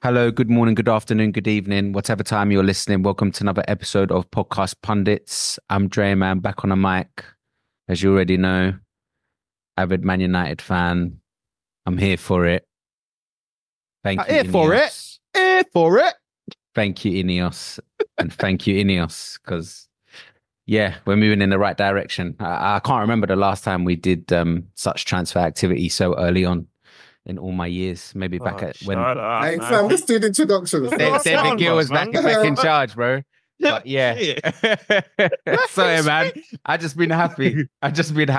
Hello, good morning, good afternoon, good evening, whatever time you're listening. Welcome to another episode of Podcast Pundits. I'm Dre, man, back on the mic. As you already know, avid Man United fan. I'm here for it. Thank you, Here for it. Ineos. Here for it. Thank you, Ineos. And thank you, Ineos, because, yeah, we're moving in the right direction. I can't remember the last time we did such transfer activity so early on in all my years. Maybe back at when Hey, fam, let's do the introductions. David Gill was back in charge, bro. But yeah. Sorry, man. I just been happy. Before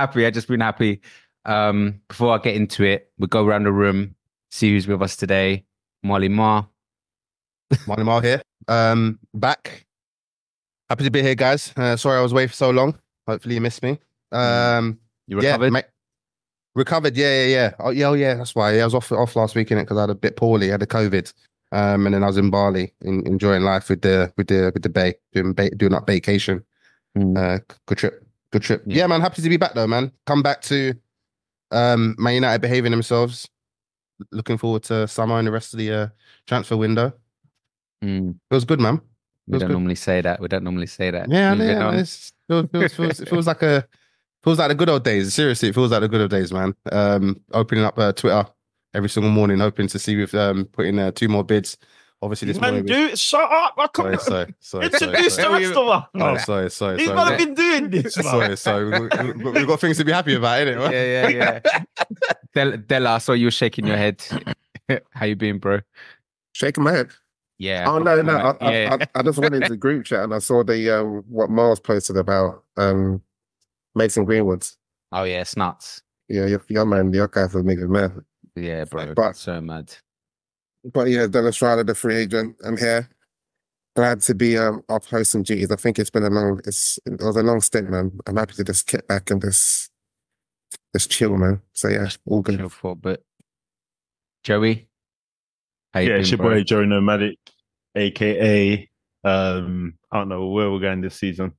I get into it, we'll go around the room, see who's with us today. Molly Ma. Molly Mar here. Back. Happy to be here, guys. Sorry I was away for so long. Hopefully you missed me. You recovered? Yeah, recovered, yeah. Oh, yeah, that's why. Yeah, I was off last week, innit, because I had a bit poorly. I had the COVID. And then I was in Bali enjoying life with the bay, doing up vacation. Good trip. Yeah, man, happy to be back though, man. Come back to Man United behaving themselves. Looking forward to summer and the rest of the transfer window. It was good, man. We don't normally say that. Yeah, it feels like the good old days. Seriously, it feels like the good old days, man. Opening up Twitter every single morning, hoping to see we've put in 2 more bids. Obviously, this morning. Shut up! I can't introduce the rest of us. Oh, sorry. He's not been doing this. Sorry. We've got things to be happy about, innit? Yeah. Della, I saw you shaking your head. How you been, bro? Shaking my head. Yeah. Oh no. I just went into the group chat and I saw the what Miles posted about Mason Greenwood. Oh yeah, it's nuts. Yeah, your guys are making mad. Yeah, bro. But so mad. But yeah, Dennis Riley, the free agent. I'm here. Glad to be off hosting duties. I think it was a long stint, man. I'm happy to just get back and just chill, man. So yeah, all good. Chill for a bit. Joey? How you Yeah, been, it's your bro? boy Joey Nomadic, aka I don't know where we're going this season.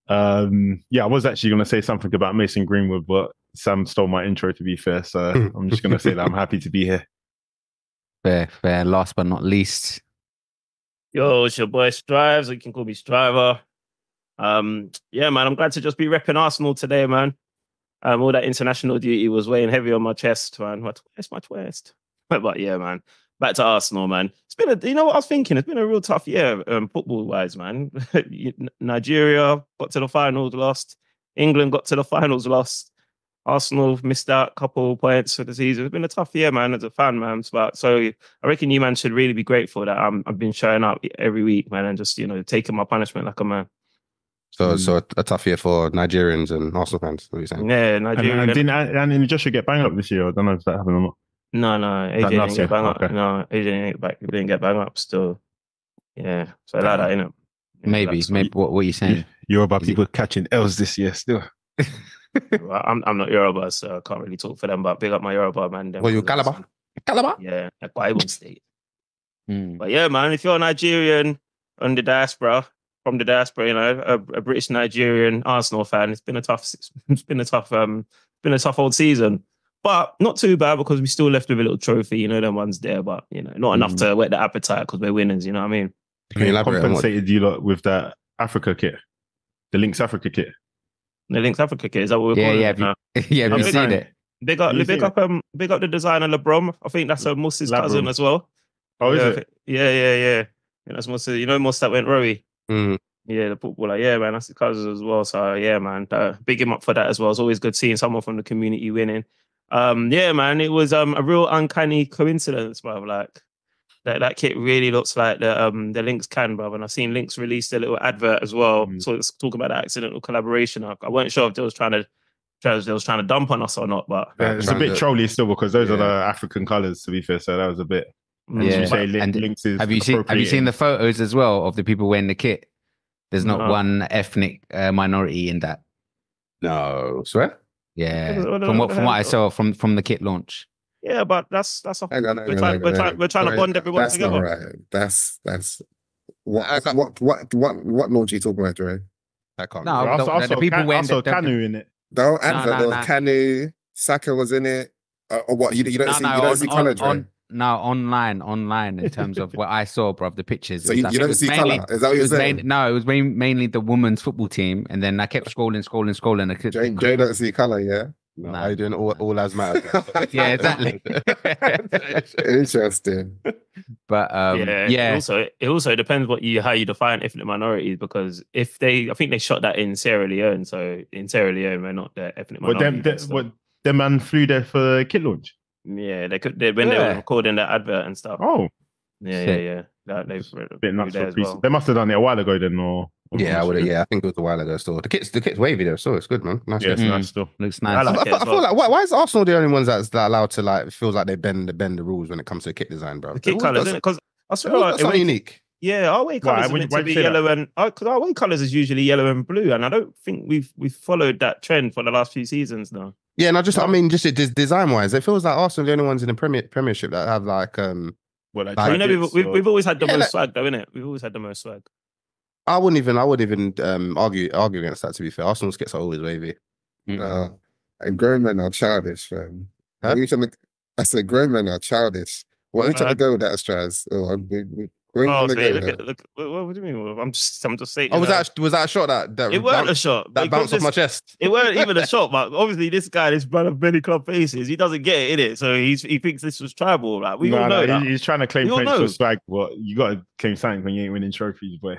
I was actually going to say something about Mason Greenwood, but Sam stole my intro, to be fair. So I'm just going to say that I'm happy to be here. Fair. Last but not least. Yo, it's your boy Strives. You can call me Striver. Yeah, man, I'm glad to just be repping Arsenal today, man. All that international duty was weighing heavy on my chest, man. Where's my twist? But yeah, man. Back to Arsenal, man. It's been you know what I was thinking? It's been a real tough year, football-wise, man. Nigeria got to the finals, lost. England got to the finals, lost. Arsenal missed out a couple of points for the season. It's been a tough year, man, as a fan, man. So I reckon you, man, should really be grateful that I've been showing up every week, man, and just, taking my punishment like a man. So a tough year for Nigerians and Arsenal fans, what are you saying? Yeah, Nigeria. And didn't Joshua get banged up this year? I don't know if that happened or not. No, AJ didn't get bang up. Okay. No, AJ didn't get bang up still. Yeah, so like that, innit? Maybe. What are you saying? Yoruba people catching L's this year still. Well, I'm not Yoruba, so I can't really talk for them, but big up my Yoruba, man. Well, you're Calabar? Yeah, like Bible State. But yeah, man, if you're a Nigerian on the diaspora, from the diaspora, a British Nigerian Arsenal fan, it's been a tough old season. But not too bad because we still left with a little trophy, them ones there, but not enough to whet the appetite because we're winners, you know what I mean? Can you elaborate on what? Compensated you lot with that Africa kit, the Lynx Africa kit. The Lynx Africa kit, is that what we're calling it now? Have you seen it? Big up the designer LeBron. I think that's Muss's cousin as well. Oh, is it? Yeah. That's Muss. Muss that went Rowie. Yeah, the footballer. Yeah, man, that's his cousin as well. So yeah, man, big him up for that as well. It's always good seeing someone from the community winning. Yeah, man, it was a real uncanny coincidence, bro. Like that kit really looks like the Lynx can, bro. And I've seen Lynx released a little advert as well. So it's talking about the accidental collaboration. I weren't sure if they was trying to dump on us or not, but it's a bit trolly still because those are the African colours, to be fair. So that was a bit. Lynx is have you seen the photos as well of the people wearing the kit? There's not one ethnic minority in that. No, swear? Yeah, from what I saw from the kit launch. Yeah, but that's we're trying to bond everyone together. That's not right. What launch are you talking about, Dre? That can't. No, the people wearing also Kanu in it. No, there was Kanu, Saka was in it. Or what? You don't see Kanu, Dre? online in terms of what I saw, bro, the pictures. So It was, you I think don't it was see mainly, colour? Is that what it you're was saying? no, it was mainly the women's football team, and then I kept scrolling. Jay don't see colour, yeah? No, Nah, are you doing all lives matter? yeah, exactly. Interesting. But yeah. It also depends how you define ethnic minorities, because I think they shot that in Sierra Leone. So in Sierra Leone, we're not the ethnic minorities. What the man flew there for kit launch? Yeah, when they were recording that advert and stuff. Oh, Yeah. They bit nuts there for as pre. well. They must have done it a while ago then, or Yeah, I think it was a while ago. Still, the kit's wavy there, so it's good, man. Nice. Yeah, it's kit. nice still. looks I nice. like it I as feel well. like why is Arsenal the only ones that's allowed to like feels like they bend the rules when it comes to kit design, bro? The kit colours, isn't it? Because I swear, That's something unique. yeah, our away colours are Why meant to would be you say yellow because our away colours is usually yellow and blue, and I don't think we've followed that trend for the last few seasons now. Yeah, and I mean, just design wise, it feels like Arsenal are the only ones in the Premiership that have like Like Like- You know, jackets we've always had the Yeah, most like- swag, though, innit? We've always had the most swag. I wouldn't even argue against that. To be fair, Arsenal's kits are always wavy. And grown men are childish, man. Huh? What are you trying to, I said grown men are childish. What are you trying to go with that, Straz? Where are you Oh, trying to see, go with that? look, what do you mean? I'm just saying. Oh, was that a shot that It weren't a shot. that bounced off my chest? It weren't even a shot, but obviously this brother of many club faces, he doesn't get it, innit? So he thinks this was tribal. Like we all know that. He's trying to claim We all points know. for swag. What you got to claim something when you ain't winning trophies, boy.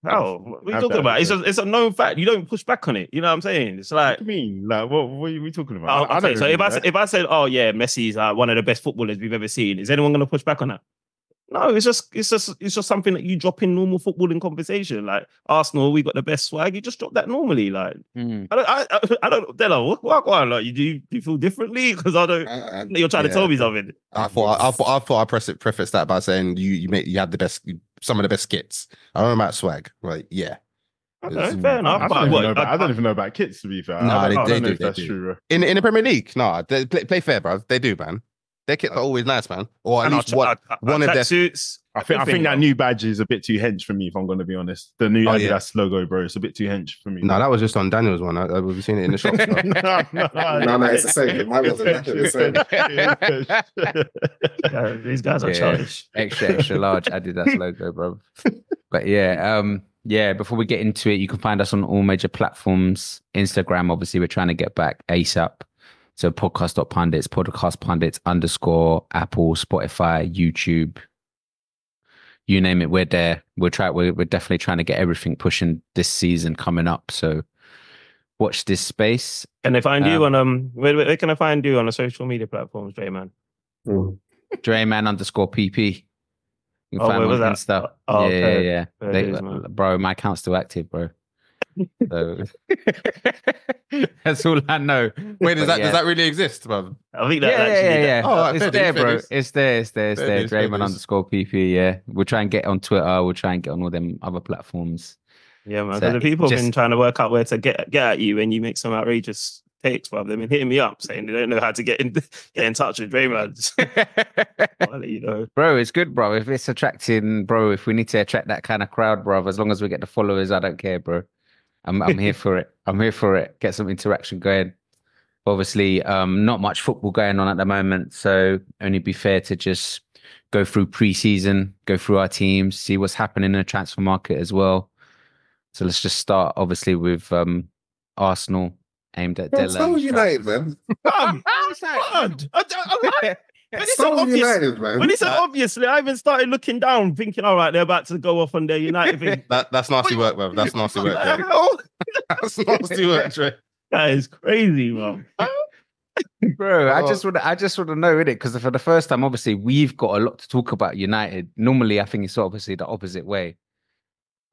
Oh, what are you Have talking that, about? yeah. It's a known fact. You don't push back on it. You know what I'm saying? It's like, What do you mean? Like, what are we talking about? I okay, don't so agree with that. if I said, oh yeah, Messi's one of the best footballers we've ever seen, is anyone going to push back on that? No, it's just something that you drop in normal footballing conversation. Like Arsenal, we got the best swag. You just drop that normally. Like I don't. Della, what on? Like do you feel differently? Because I don't. You're trying to tell me something. I thought I preface that by saying you had the best, some of the best skits. I don't know about swag, right? Yeah. Okay, fair enough. I don't even know about kits, to be fair. No, I they don't know do, if they that's do. true. Bro. In the Premier League, no, they play fair, bro. They do, man. Their kits are always nice, man. Or at least one of their suits. I think that new badge is a bit too hench for me, if I'm going to be honest. The new Adidas logo, bro, it's a bit too hench for me. No, that was just on Daniel's one. We've seen it in the shops. No, it's the same. Mine wasn't actually the same. These guys are childish. Extra large Adidas logo, bro. But yeah, before we get into it, you can find us on all major platforms. Instagram, obviously, we're trying to get back ASAP. So podcast.pundits, podcast pundits _ Apple, Spotify, YouTube, you name it, we're there. We're definitely trying to get everything pushing this season coming up. So watch this space. Can they find you on where can I find you on the social media platforms, Drayman? Drayman _ PP. You can Oh, find where me was on that? Insta. Oh, okay. Yeah. There it is, man. Bro, my account's still active, bro. So that's all I know. Wait, does that really exist, bro? I think that yeah. Oh, it's fair there, dues, bro. fair It's there. dues, fair Drayman dues. _ PP. Yeah, we'll try and get on Twitter. We'll try and get on all them other platforms. Yeah, man. So Because the people have just- been trying to work out where to get at you when you make some outrageous takes, bro. They've been hitting me up saying they don't know how to get in touch with Drayman. I'll let you know. Bro, it's good, bro. If it's attracting, bro, if we need to attract that kind of crowd, bro, as long as we get the followers, I don't care, bro. I'm here for it. I'm here for it. Get some interaction going. Obviously, not much football going on at the moment, so only be fair to just go through pre-season, go through our teams, see what's happening in the transfer market as well. So let's just start, obviously, with Arsenal aimed at Della. So United, man. So United, man. When he said obviously, I even started looking down, thinking, all right, they're about to go off on their United thing. That's nasty work, bro. That's nasty work. What the Bro. hell? That's nasty work, Trey. That is crazy, man. Bro, I just want to know, innit? Because for the first time, obviously, we've got a lot to talk about United. Normally, I think it's obviously the opposite way.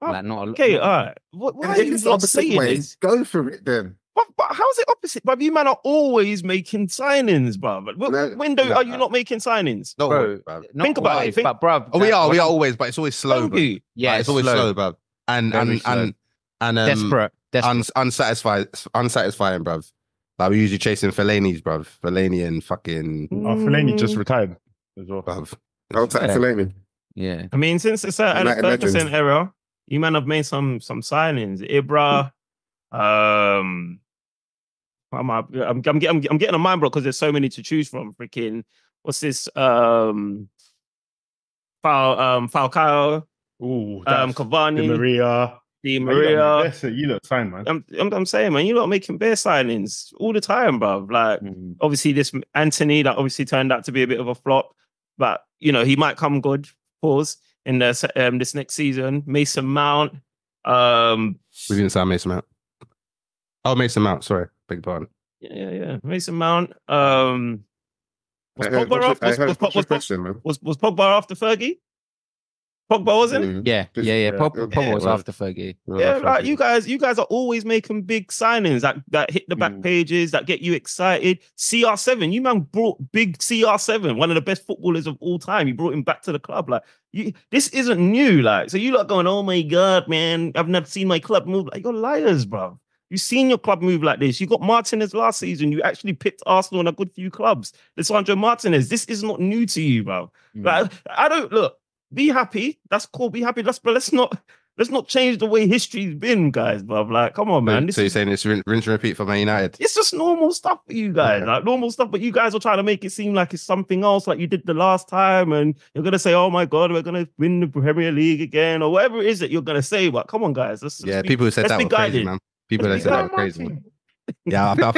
Like not a lot. Okay, all right. Why And are if you it's not opposite saying way, this? go for it then. But how's it opposite? But you man are always making signings, bro. What No, window no. are you not making signings? No, Bro, bro. not Think about always, it. but bruv, Oh, we are always, but it's always slow, Thank bro. you. Yeah, Like, it's always slow, bro. And Very slow. Desperate. unsatisfying, bruv. Like we're usually chasing Fellaini's, bruv. Fellaini and fucking Fellaini just retired as well. bruv. I'll take Fellaini. Yeah. I mean, since it's at United 30% legend. error, you man have made some signings. Ibra, I'm getting a mind block because there's so many to choose from. Freaking, what's this? Falcao, Ooh, Cavani, Di Maria. You look fine, man. I'm saying, man, you lot making bare signings all the time, bro. Like, obviously, this Anthony that obviously turned out to be a bit of a flop, but you know he might come good. Pause in this next season. Mason Mount. We didn't sign Mason Mount. Oh, Mason Mount. Sorry, big pardon. Yeah. Mason Mount. Was Pogba after Fergie? Pogba wasn't? Yeah. Pogba was after Fergie. Yeah, like you guys are always making big signings that hit the back pages, that get you excited. CR7, you man brought big CR7, one of the best footballers of all time. You brought him back to the club. Like this isn't new. Like, so you lot going, oh my god, man, I've never seen my club move. Like, you're liars, bro. You've seen your club move like this. You got Martinez last season. You actually picked Arsenal in a good few clubs. Lisandro Martinez. This is not new to you, bro. Like, I don't look. Be happy. That's cool. Be happy. But let's not change the way history's been, guys, bro. Like, come on, man. So you're saying it's rinse and repeat for Man United? It's just normal stuff for you guys, like normal stuff. But you guys are trying to make it seem like it's something else, like you did the last time, and you're gonna say, "Oh my God, we're gonna win the Premier League again," or whatever it is that you're gonna say. But come on, guys. People who said that were crazy, man. People that said that were crazy, man. Yeah, I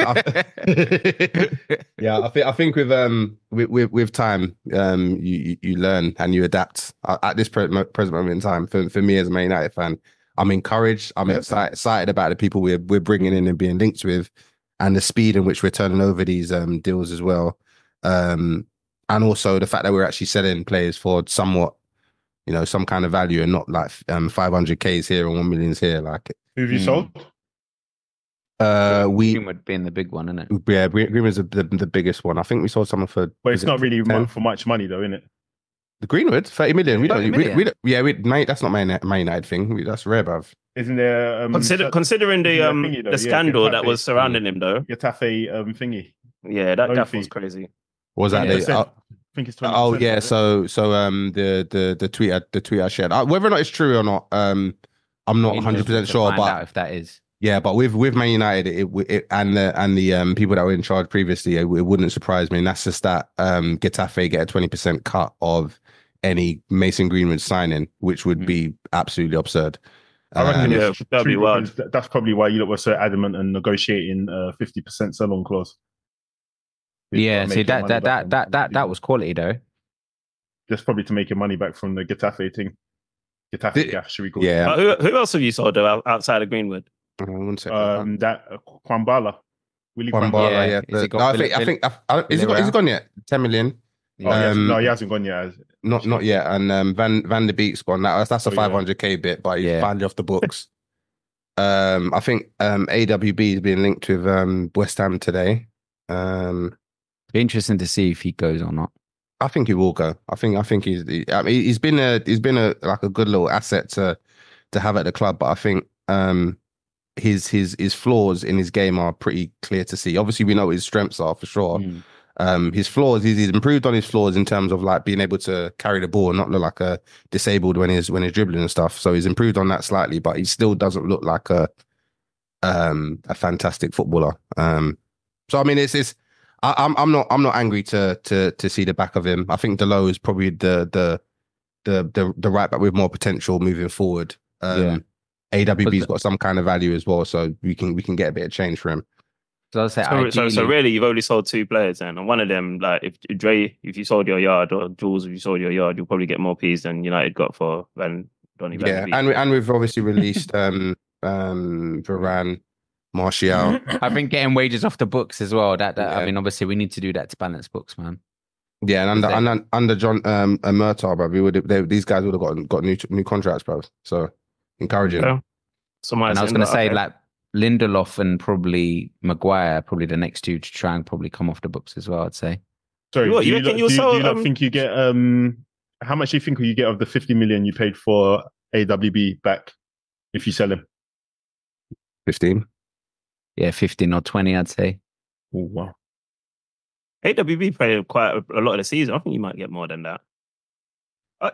think with time, you learn and you adapt. At this present moment in time, for me as a Man United fan, I'm encouraged. I'm excited about the people we're bringing in and being linked with, and the speed in which we're turning over these deals as well, and also the fact that we're actually selling players for somewhat, some kind of value and not like 500Ks here and 1 million here. Like, who have you sold? Greenwood being the big one, isn't it? Yeah, Greenwood's the biggest one. I think we sold someone for. But it's not really for much money, though, isn't it? The Greenwood, 30 million. We don't. Mate, that's not Man United thing. That's rare, bruv. Isn't there? Considering the scandal that was surrounding him, though. Getafe thingy. Yeah, that was crazy. Was that I think it's 20%. Oh yeah, so the tweet I shared. Whether or not it's true or not, I'm not 100% sure. But if that is. Yeah, but with Man United and the people that were in charge previously, it wouldn't surprise me. And that's just that Getafe get a 20% cut of any Mason Greenwood signing, which would be absolutely absurd. I reckon that'd be wild. That's probably why you were so adamant and negotiating 50% sell-on clause. Yeah, see that was quality though. Just probably to make your money back from the Getafe thing. Getafe gas, should we call it? Yeah. Who else have you sold though outside of Greenwood? That Kwambala, Willie Kwambala, yeah. I think is he gone yet? 10 million. No, he hasn't gone yet. Not yet. And Van der Beek's gone. That's a 500K bit, but he's finally off the books. I think AWB is being linked with West Ham today. Be interesting to see if he goes or not. I think he will go. I think he's been a like a good little asset to have at the club, but I think his flaws in his game are pretty clear to see. Obviously, we know what his strengths are for sure. His flaws, he's improved on his flaws in terms of like being able to carry the ball and not look like a disabled when he's dribbling and stuff. So he's improved on that slightly, but he still doesn't look like a fantastic footballer. So I mean, I'm not angry to see the back of him. I think Delo is probably the right back with more potential moving forward. AWB's got some kind of value as well, so we can get a bit of change for him. So really, you've only sold 2 players then, and one of them, like if you sold your yard, or Jules, if you sold your yard, you'll probably get more P's than United got for Donny Van de Beek. And we've obviously released Varane, Martial. I think getting wages off the books as well. I mean, obviously we need to do that to balance books, man. Yeah, and under John Murtaugh, bro, these guys would have got new contracts, bro. So encouraging. Yeah. And I was going to say, like Lindelof and probably Maguire, probably the next 2 to try and probably come off the books as well. I'd say. Sorry, do you think you get how much do you think you get of the 50 million you paid for AWB back if you sell him? 15. Yeah, 15 or 20, I'd say. Oh, wow. AWB played quite a lot of the season. I think you might get more than that.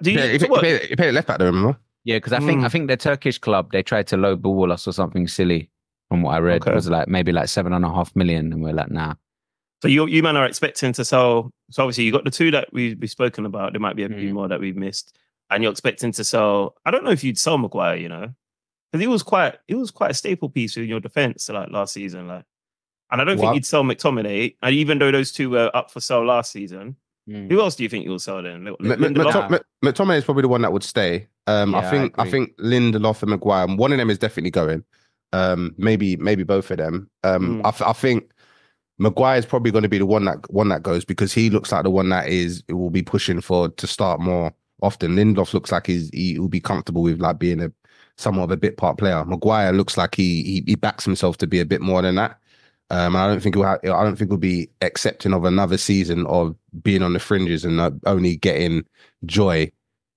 You paid left back there, remember? Yeah, because I think the Turkish club, they tried to lowball us or something silly. from what I read. Okay. It was like maybe like 7.5 million, and we're like, nah. So you man are expecting to sell. So obviously you got the two that we've spoken about. There might be a few more that we've missed, and you're expecting to sell. I don't know if you'd sell Maguire, you know, because he was quite a staple piece in your defense like last season, like. And I don't think you'd sell McTominay, and even though those two were up for sale last season. Who else do you think you'll sell then? McTominay is probably the one that would stay. I think Lindelof and Maguire, one of them is definitely going. Maybe both of them. I think Maguire is probably going to be the one that goes, because he looks like the one that will be pushing to start more often. Lindelof looks like he will be comfortable with like being somewhat of a bit part player. Maguire looks like he backs himself to be a bit more than that. I don't think he'll be accepting of another season of being on the fringes and only getting joy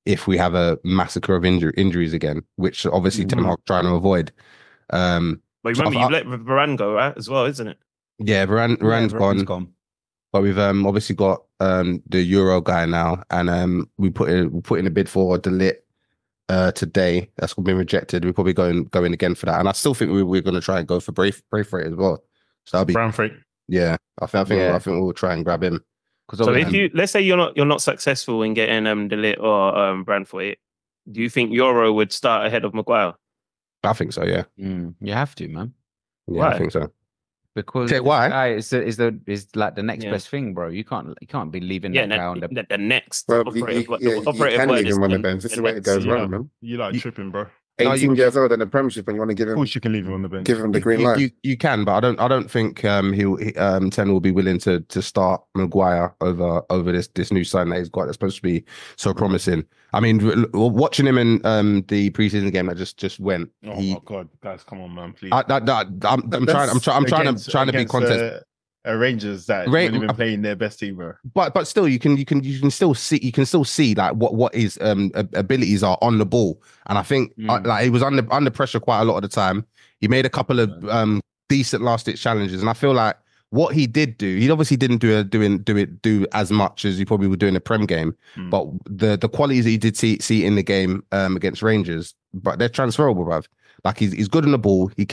if we have a massacre of injuries again, which obviously Ten Hag trying to avoid. But remember, you let Varane go, right, as well, isn't it? Yeah, Varane's gone. But we've obviously got the Euro guy now, and we put in a bid for De Ligt today. That's been rejected. We're probably going again for that, and I still think we're going to try and go for Braithwaite as well. So that'll be Branthwaite. Yeah, I think we'll try and grab him. So if let's say you're not successful in getting De Ligt or Branthwaite, do you think Euro would start ahead of Maguire? I think so. Yeah, you have to, man. Yeah, Why? I think so. Because why? Guy is like the next best thing, bro. You can't be leaving that guy on the next. Well, you can leave him on the bench. This is the way it goes wrong, man. You like tripping, bro. 18 years old in the Premiership, and you want to give him. Of course, you can leave him on the bench. Give him the green light. You can, but I don't think Ten will be willing to start Maguire over this new sign that he's got that's supposed to be so promising. I mean, watching him in the preseason game that just went. Oh my god, guys, come on, man, please. I'm trying to be content. Rangers that haven't even playing their best team, bro. But still, you can still see like what his abilities are on the ball, and I think like he was under pressure quite a lot of the time. He made a couple of decent last ditch challenges, and I feel like what he did do, he obviously didn't do as much as he probably would do in a Prem game, but the qualities that he did see in the game against Rangers, but they're transferable, bruv. Like he's good on the ball. He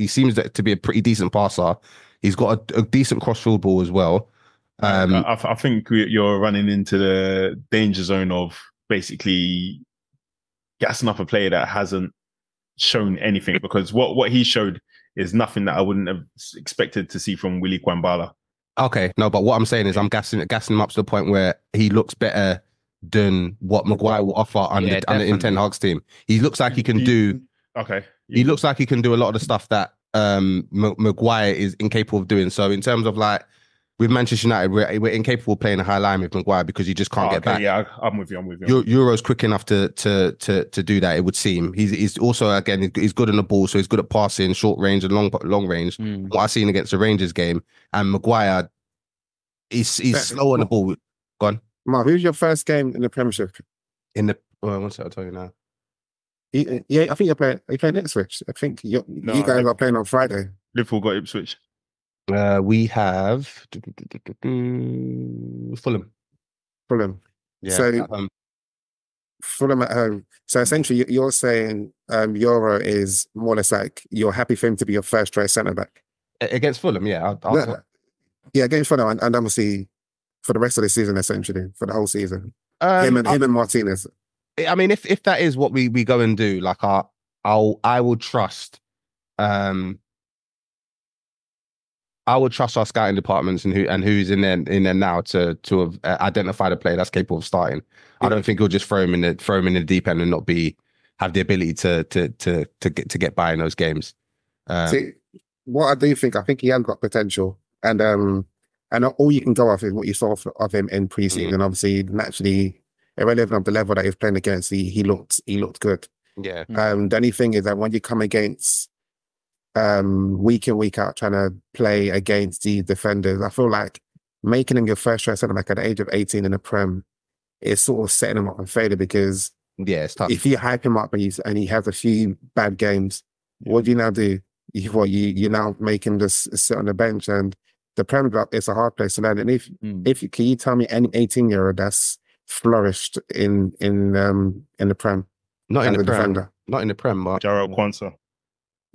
seems to be a pretty decent passer. He's got a decent cross-field ball as well. I think you're running into the danger zone of basically gassing up a player that hasn't shown anything, because what he showed is nothing that I wouldn't have expected to see from Willy Kwambala. Okay, no, but what I'm saying is I'm gassing him up to the point where he looks better than what Maguire will offer under Ten Hag's team. He looks like he can do. Okay, he looks like he can do a lot of the stuff that Maguire is incapable of doing. So in terms of like with Manchester United, we're incapable of playing a high line with Maguire because you just can't get back. Yeah, I'm with you. Euro's quick enough to do that. It would seem he's also, again, he's good on the ball, so he's good at passing, short range and long range. What I've seen against the Rangers game, and Maguire, he's slow on the ball. Go on, Mark. Who's your first game in the Premiership? One second, I'll tell you now. Yeah, I think you're playing Ipswich. I think you guys are playing on Friday. Liverpool got Ipswich. We have Fulham. Yeah. So Fulham at home. So essentially, you're saying Euro is more or less like you're happy for him to be your first choice centre back against Fulham. Yeah, yeah, against Fulham, and obviously for the rest of the season, essentially for the whole season. Him and Martinez. I mean, if that is what we go and do, like I will trust. I would trust our scouting departments and who's in there now to have identified a player that's capable of starting. I don't think he'll just throw him in the deep end and not have the ability to get by in those games. See, what I think he has got potential, and all you can go off is what you saw of him in preseason. Obviously, naturally, irrelevant of the level that he's playing against, he looked good. Yeah. The only thing is that when you come against week in, week out, trying to play against the defenders, I feel like making him your first choice centre back at the age of 18 in the Prem is sort of setting him up for failure, because it's tough. If you hype him up and he has a few bad games, what do you now do? You now make him just sit on the bench, and the Prem it's a hard place to learn. And if can you tell me any 18-year-old that's flourished in the Prem? Not in the Prem. Defender. Not in the Prem, but Jarrell Quansah.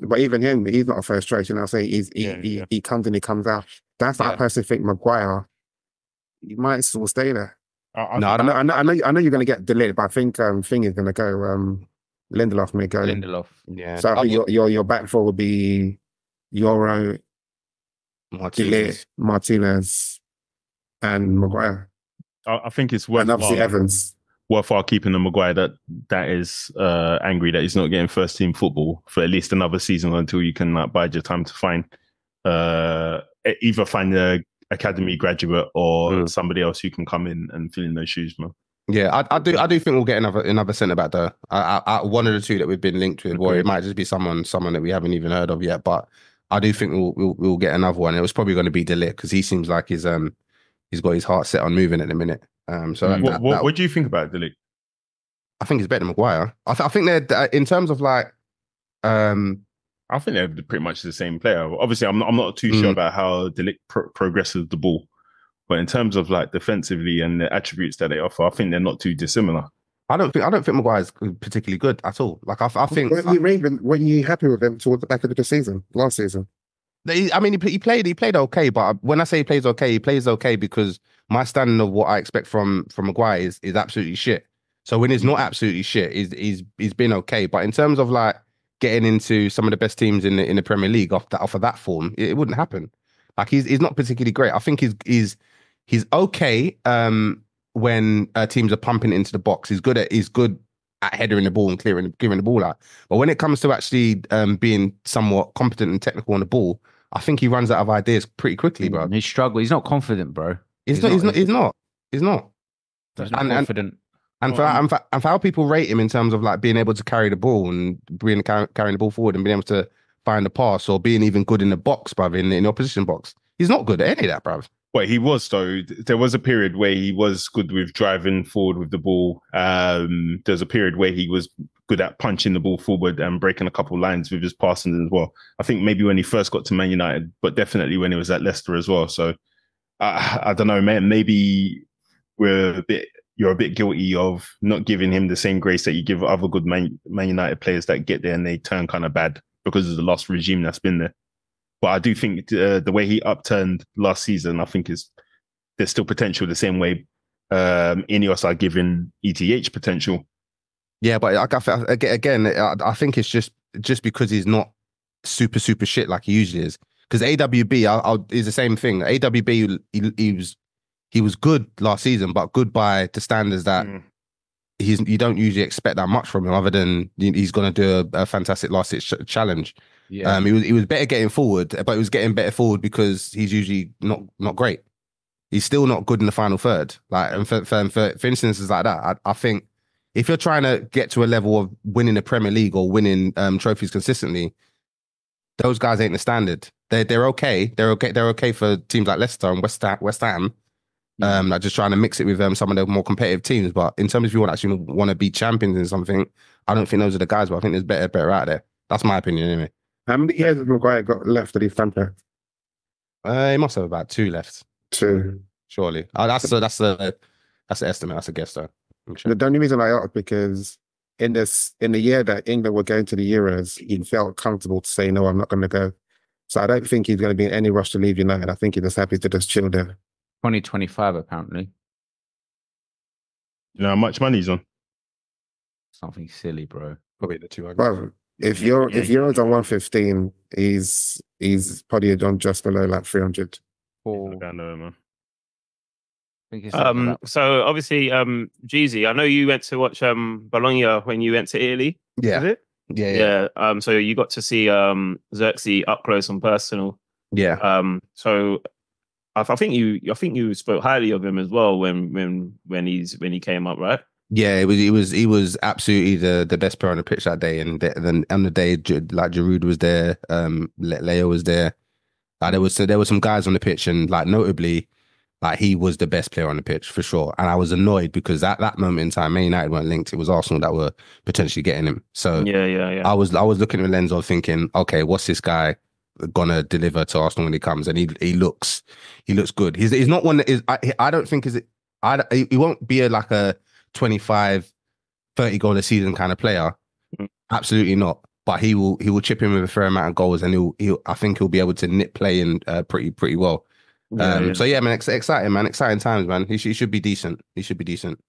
But even him, he's not a first choice. You know, what I'm saying he comes in, he comes out. That's what I personally think. Maguire, he might still stay there. I know you're going to get delayed, but I think thing is going to go. Lindelof may go. Lindelof. Yeah. So I think your back four will be Euro, Martinez, and Maguire. I think it's and obviously Evans. Worthwhile keeping the Maguire that is angry that he's not getting first team football for at least another season until you can bide your time to find either find the academy graduate or somebody else who can come in and fill in those shoes, man. Yeah, I do think we'll get another centre back though. One of the two that we've been linked with, or it might just be someone that we haven't even heard of yet. But I do think we'll get another one. It was probably going to be De Ligt because he seems like he's got his heart set on moving at the minute. What do you think about De Ligt? I think he's better than Maguire. I think they're in terms of like. I think they're pretty much the same player. Obviously, I'm not too sure about how De Ligt progresses the ball. But in terms of like defensively and the attributes that they offer, I think they're not too dissimilar. I don't think Maguire's particularly good at all. Like I think. Were you happy with him towards the back of the season, last season? I mean, he played okay, but when I say he plays okay because my standard of what I expect from Maguire is absolutely shit. So when he's not absolutely shit, he's been okay. But in terms of like getting into some of the best teams in the Premier League off of that form, it wouldn't happen. Like he's not particularly great. I think he's okay when teams are pumping it into the box. He's good at headering the ball and clearing the ball out. But when it comes to actually being somewhat competent and technical on the ball, I think he runs out of ideas pretty quickly, bro. He struggles. He's not confident, bro. He's not. He's not confident. And for how people rate him in terms of like being able to carry the ball and carrying the ball forward and being able to find the pass or being even good in the box, bruv, in the opposition box. He's not good at any of that, bruv. Well, he was, though. There was a period where he was good with driving forward with the ball. There's a period where he was good at punching the ball forward and breaking a couple of lines with his passing as well. I think maybe when he first got to Man United, but definitely when he was at Leicester as well. So I don't know, man. Maybe you're a bit guilty of not giving him the same grace that you give other good Man United players that get there and they turn kind of bad because of the last regime that's been there. But I do think the way he upturned last season, I think there's still potential the same way Ineos are giving ETH potential. Yeah, but again, I think it's just because he's not super shit like he usually is. Because AWB is the same thing. AWB, he was good last season, but good by the standards that you don't usually expect that much from him, other than he's going to do a fantastic last challenge. Yeah. He was better getting forward, but he was getting better forward because he's usually not great. He's still not good in the final third. Like, and for instances like that, I think if you're trying to get to a level of winning the Premier League or winning trophies consistently, those guys ain't the standard. They're okay. They're okay for teams like Leicester and West Ham. Like just trying to mix it with some of the more competitive teams. But in terms of if you want to be champions in something, I don't think those are the guys. But I think there's better out there. That's my opinion anyway. How many years has Maguire got left at his contract? He must have about 2 left. 2, surely. That's the estimate. That's a guess though. Sure. The only reason I asked because in the year that England were going to the Euros, he felt comfortable to say no, I'm not going to go. So I don't think he's going to be in any rush to leave United. I think he's just happy to just chill there. 2025 apparently. You know how much money he's on? Something silly, bro. Probably the 200. Well, if Euro's on 115, he's probably on just below like 300. I know, man. So obviously, Jeezy, I know you went to watch Bologna when you went to Italy. Yeah. Was it? Yeah. So you got to see Xerxes up close and personal. Yeah. So I think you spoke highly of him as well when he came up, right? Yeah, he was absolutely the best player on the pitch that day, and then on the day like Giroud was there, Leo was there. Like there were some guys on the pitch, and like notably, like he was the best player on the pitch for sure. And I was annoyed because at that moment in time, Man United weren't linked. It was Arsenal that were potentially getting him. So yeah. I was looking at the lens of thinking, okay, what's this guy gonna deliver to Arsenal when he comes? And he looks good. He's not one that is. I don't think he won't be like a 25, 30 goal a season kind of player. Absolutely not. but he will chip in with a fair amount of goals, and I think he'll be able to nip play in pretty well. So yeah, man, exciting, man, exciting times, man. He should be decent. He should be decent.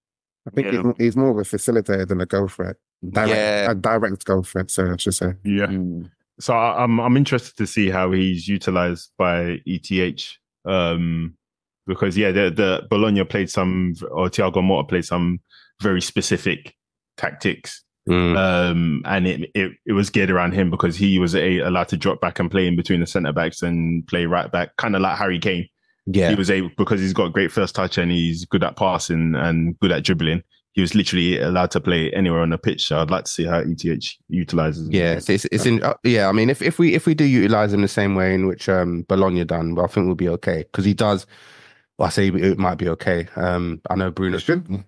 I think he's more of a facilitator than a goal threat. A direct goal threat, so I should say. Yeah. So I'm interested to see how he's utilized by ETH. Because the Bologna played Thiago Motta played some very specific tactics. And it was geared around him because he was allowed to drop back and play in between the centre backs and play right back, kind of like Harry Kane. Yeah, he was able, because he's got great first touch and he's good at passing and good at dribbling. He was literally allowed to play anywhere on the pitch. So I'd like to see how ETH utilizes him. Yeah, it's in. Yeah, I mean, if we do utilize him the same way in which Bologna done, I think we'll be okay, because he does. Well, I say it might be okay. I know Bruno should be,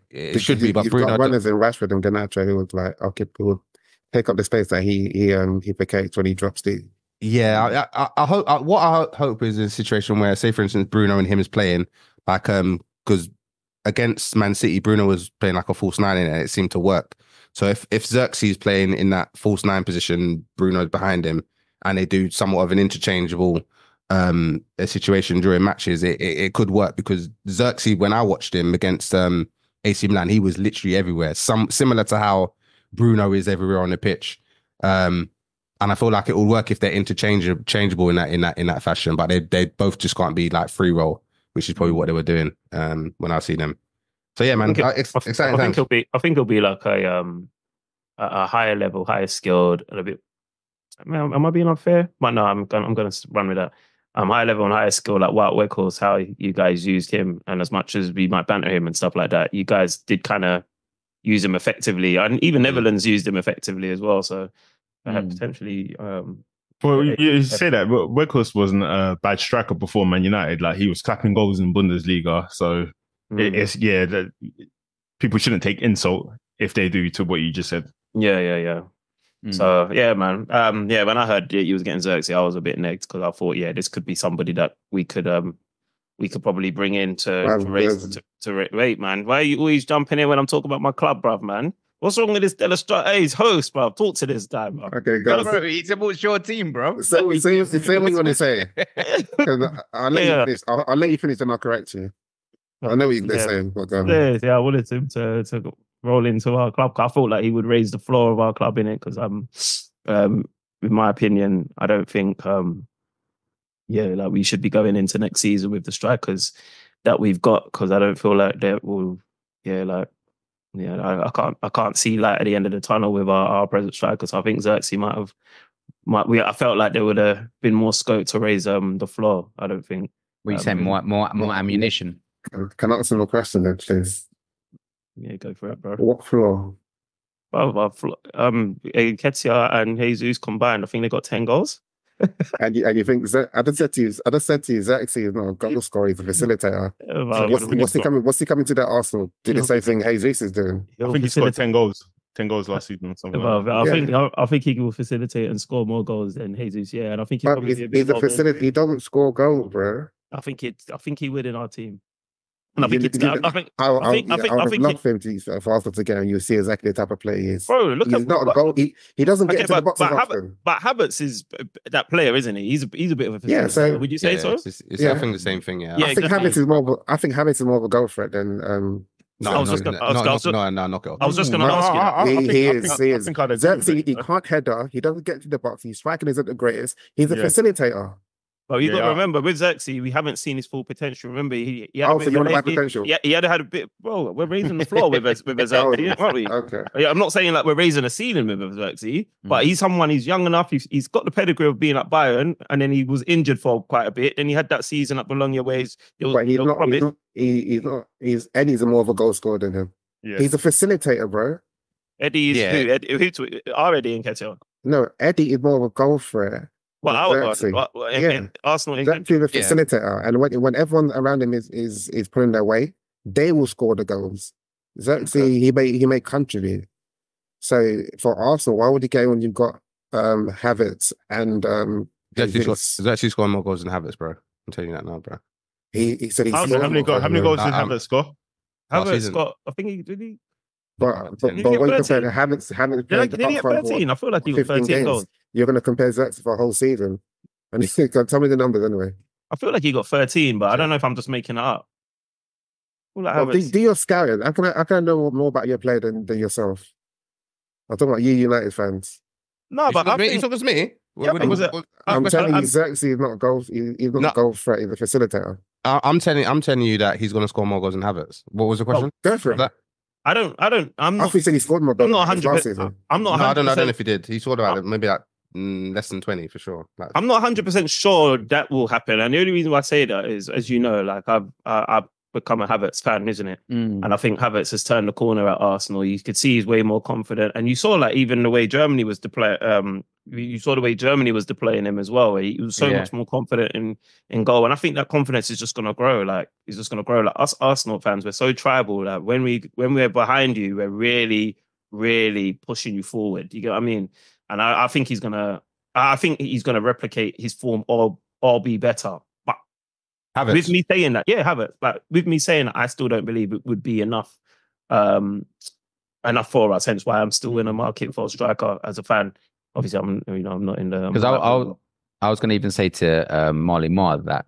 but Bruno got runners in Rashford and Garnacho who would who would take up the space that he vacates when he drops the. Yeah, I hope. What I hope is a situation where, say, for instance, Bruno and him is playing because against Man City, Bruno was playing like a false nine and it seemed to work. So if Xerxes playing in that false nine position, Bruno's behind him, and they do somewhat of an interchangeable a situation during matches, it could work, because Xerxes, when I watched him against AC Milan, he was literally everywhere. Similar to how Bruno is everywhere on the pitch. And I feel like it will work if they're interchangeable in that fashion. But they both just can't be like free roll, which is probably what they were doing when I see them. So yeah, man, exciting times. I think it'll be like a higher level, higher skilled, and a bit. Am I being unfair? But no, I'm going to run with that. Higher level and higher skill, like Wout Weghorst, how you guys used him, and as much as we might banter him and stuff like that, you guys did kind of use him effectively, and even Netherlands used him effectively as well. So potentially. Well, you say that, but Weghorst wasn't a bad striker before Man United. Like, he was clapping goals in Bundesliga. So people shouldn't take insult if they do to what you just said. Yeah. So yeah, man. When I heard you was getting Xerxes, I was a bit negged, because I thought, this could be somebody that we could probably bring in to rate, man. Why are you always jumping in when I'm talking about my club, bruv, man? What's wrong with this Delastrada? Hey, he's host, bro. Talk to this guy, bro. Okay, guys. Bro, he supports your team, bro. Say what you want to say. I'll let you finish and I'll correct you. I know what you're saying. I wanted him to roll into our club. I thought like he would raise the floor of our club in it, because in my opinion, I don't think like we should be going into next season with the strikers that we've got, because I don't feel like that will I can't see light at the end of the tunnel with our present strikers. I think Xerxes I felt like there would have been more scope to raise the floor. I don't think. What are you saying? More ammunition? Can I ask some more question then, please? Yeah, go for it, bro. What floor? Ketia and Jesus combined, I think they got 10 goals. and you think I just said to you, Xerxes is not a goal scorer, he's a facilitator. What's he coming to that Arsenal? Do the same thing Jesus is doing? I think he's got 10 goals. 10 goals last season or something. I think he will facilitate and score more goals than Jesus. Yeah, and I think he's a facilitator. He doesn't score goals, bro. I think he would in our team. And I think I would love for him to Arsenal to get, and you see exactly the type of player he is. Bro, he's not a goal. He doesn't get into the box often. But Havertz is that player, isn't he? He's a bit of a facilitator. So would you say so? It's I think the same thing. Yeah, I think Havertz is more of a goal threat than. I was just going to ask you. He is. Xerxes, he can't header. He doesn't get to the box. His striking isn't the greatest. He's a facilitator. But you got to remember, with Xerxes, we haven't seen his full potential. Remember, he had potential. He had a bit. Bro, we're raising the floor with Xerxes, aren't we? Okay. Yeah, I'm not saying like we're raising a ceiling with Xerxes, but he's young enough. He's got the pedigree of being at Bayern, and then he was injured for quite a bit. Then he had that season at Bologna where he's Eddie's more of a goal scorer than him. Yeah. He's a facilitator, bro. Eddie is who? Eddie and Ketel? No, Eddie is more of a goal threat. Arsenal exactly the facilitator, and when everyone around him is pulling their weight, they will score the goals. Xerxes, he may contribute. So for Arsenal, why would he go when you've got Havertz and Xerxes scoring more goals than Havertz, bro? I'm telling you that now, bro. He said how many goals did Havertz score? Havertz got, I think he did. But Did he when get you 13? compare the Havertz played Did he get up front 13? I feel like he got 15 13 games. goals. You're going to compare Xerxes for a whole season. And you think, tell me the numbers anyway. I feel like he got 13, but I don't know if I'm just making it up. I feel like Well, Havertz- do your scouting. How can I know more about your player than yourself? I'm talking about you United fans. No, but I You think talking to me? Yeah, but was it- I'm telling you, I'm- Xerxes is not goal. He's not No. a goal threat. He's a facilitator. I'm telling you that he's going to score more goals than Havertz. What was the question? Go for it. That- I'm I not. thought he said he scored more I'm goals not last 100%. season. I'm not. No, 100%, I don't know if he did. He scored about it, maybe like less than 20 for sure. Like, I'm not 100% sure that will happen. And the only reason why I say that is, as you know, like I've become a Havertz fan, isn't it? And I think Havertz has turned the corner at Arsenal. You could see he's way more confident, and you saw like even the way Germany was deploying. You saw the way Germany was deploying him as well. Where he was so much more confident in goal, and I think that confidence is just going to grow. Like it's just going to grow. Like us Arsenal fans, we're so tribal. Like when we're behind you, we're really, really pushing you forward. You get what I mean? And I think he's gonna replicate his form or be better. But Havertz. with me saying that, Havertz. But with me saying that, I still don't believe it would be enough for us. Hence why I'm still in the market for a striker as a fan. Obviously, I'm not in the Because I was going to even say to Marley Marr that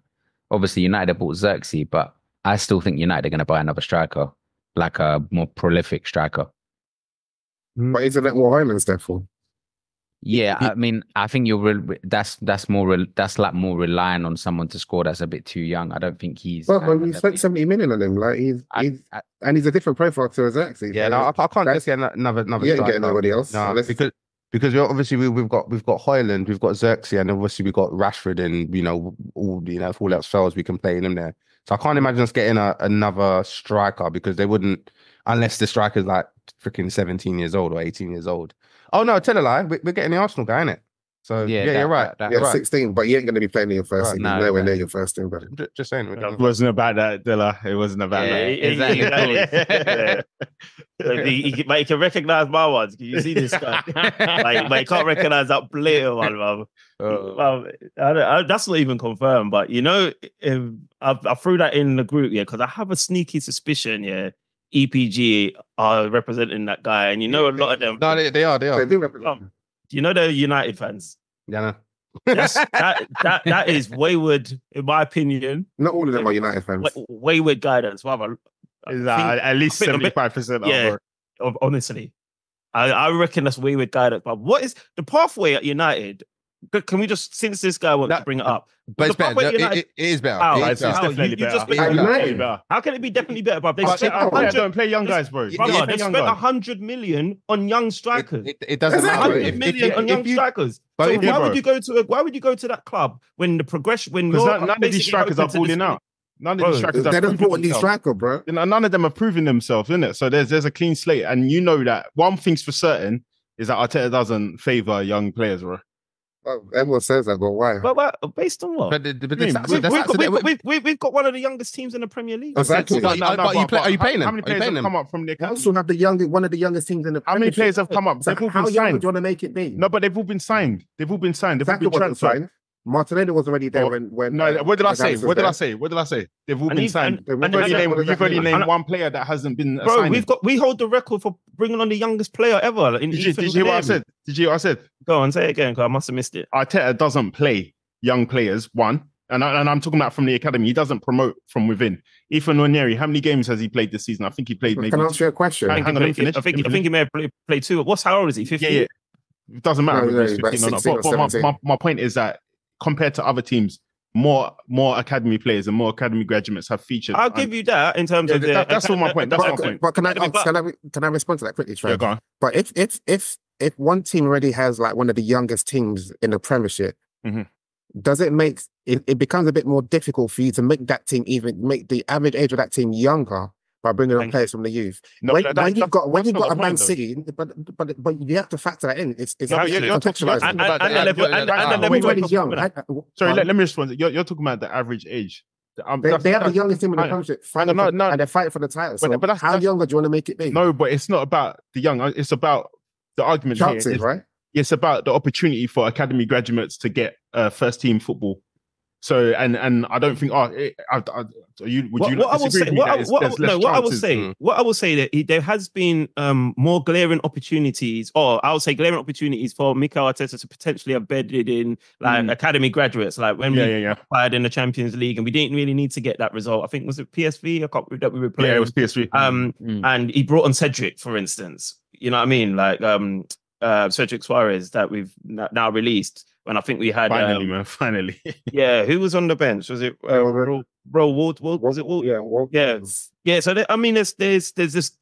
obviously United have bought Xerxes, but I still think United are going to buy another striker, like a more prolific striker. But isn't that what Highland's there for? Yeah, I mean, I think that's like more relying on someone to score that's a bit too young. I don't think he's. Well, you spent 70 million on him. Like and he's a different profile to Xerxes. Yeah, no, I can't just get another. You ain't getting nobody else. No, because we're obviously we've got Højlund, we've got Xerxes, and obviously we've got Rashford, and if all else fails, we can play him there. So I can't imagine us getting another striker because they wouldn't, unless the striker's like freaking 17 years old or 18 years old. Oh no, tell a lie, we're getting the Arsenal guy, innit? So you're right. You're right. 16, but you ain't going to be playing in your first team. No, Nowhere near your first team, but Just saying. It wasn't about that, Dilla. It wasn't about that. Exactly. But he can recognize my ones. Can you see this guy? But he can't recognize that player one, man. That's not even confirmed. But I threw that in the group, because I have a sneaky suspicion, EPG are representing that guy, and a lot of them. No, they are. they do represent. They're United fans. Yeah. That is wayward, in my opinion. Not all of them are United fans. Wayward guidance, rather. Is that at least 75%? Honestly, I reckon that's wayward guidance. But what is the pathway at United? Can we just, since this guy wants to bring it up, but it's better. It is better. It's definitely better. How can it be definitely better, bro? They don't play young guys, bro. They spent 100 million on young strikers. It doesn't matter. 100 million on young strikers. So why would you go to that club when the progression, because none of these strikers are balling out. None of these strikers they don't bought a new striker, bro. None of them are proving themselves, innit? So there's a clean slate, and you know that one thing's for certain is that Arteta doesn't favour young players, bro. Well, everyone says that, but why? But based on what? We've got one of the youngest teams in the Premier League. Exactly. Are you paying them? How many players have come up from the academy? Also have one of the youngest teams in the How many players have come up? They've all how been young signed. do you want to make it be? No, but they've all been signed. They've all been Exactly been transferred. Martinelli was already there when. No, what did I say? What did I say? They've all been signed. You've only named one player that hasn't been signed. We hold the record for bringing on the youngest player ever. Did you hear what I said? Did you hear what I said? Go on, say it again, because I must have missed it. Arteta doesn't play young players, one. And I'm talking about from the academy. He doesn't promote from within. Ethan Nwaneri, how many games has he played this season? I think he played maybe. Can I ask you a question? I think he may have played two. How old is he? 15? Yeah. It doesn't matter if he's 15 or not. But my point is that compared to other teams, more academy players and more academy graduates have featured. I'll give you that in terms of that's all my point. That's my point. But can I respond to that quickly, Trey? Yeah, go on. But if one team already has like one of the youngest teams in the Premiership, does it make it becomes a bit more difficult for you to make that team make the average age of that team younger by bringing on players from the youth? No, when you've got a Man City, but you have to factor that in. It's contextualized. Sorry, let me respond. You're talking about the average age. They have the youngest team in the Premiership, and they're fighting for the title. So how younger do you want to make it be? No, but it's not about the young. It's about the argument chances, here. Right? It's about the opportunity for academy graduates to get first team football. So and I don't think would you not disagree with me that there's less chances? What I will say that there has been more glaring opportunities, or I would say glaring opportunities for Mikel Arteta to potentially have bedded in like academy graduates, like when we played in the Champions League and we didn't really need to get that result. I think was it PSV that we were playing. Yeah, it was PSV. And he brought on Cedric, for instance. You know what I mean? Like Cedric Suarez that we've now released. When I think we had finally. Yeah, who was on the bench? Was it Walt? Was it Walt? Yeah, Walt. Yeah. So there's this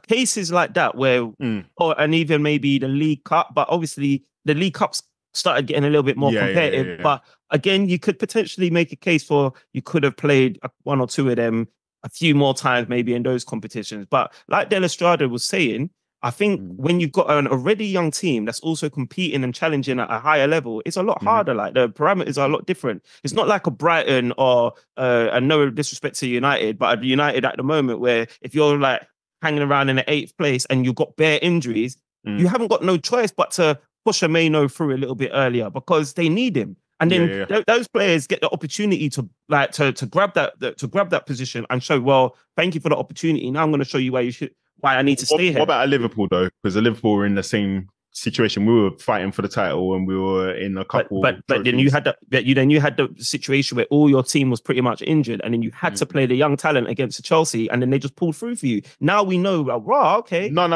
cases like that where, and even maybe the League Cup, but obviously the League Cups started getting a little bit more competitive. Yeah. But again, you could potentially make a case for you could have played one or two of them a few more times, maybe in those competitions. But like Del Estrada was saying, I think when you've got an already young team that's also competing and challenging at a higher level, it's a lot harder. Like the parameters are a lot different. It's not like a Brighton or and no disrespect to United, but a United at the moment where if you're like hanging around in the 8th place and you've got bare injuries, you haven't got no choice but to push Ameno through a little bit earlier because they need him. And then those players get the opportunity to grab that position and show, well, thank you for the opportunity. Now I'm going to show you why I need to stay here. What about Liverpool though? Because the Liverpool were in the same situation. We were fighting for the title and we were in a couple. But then you had the situation where all your team was pretty much injured, and then you had to play the young talent against Chelsea, and then they just pulled through for you. Now we know, like, okay. No.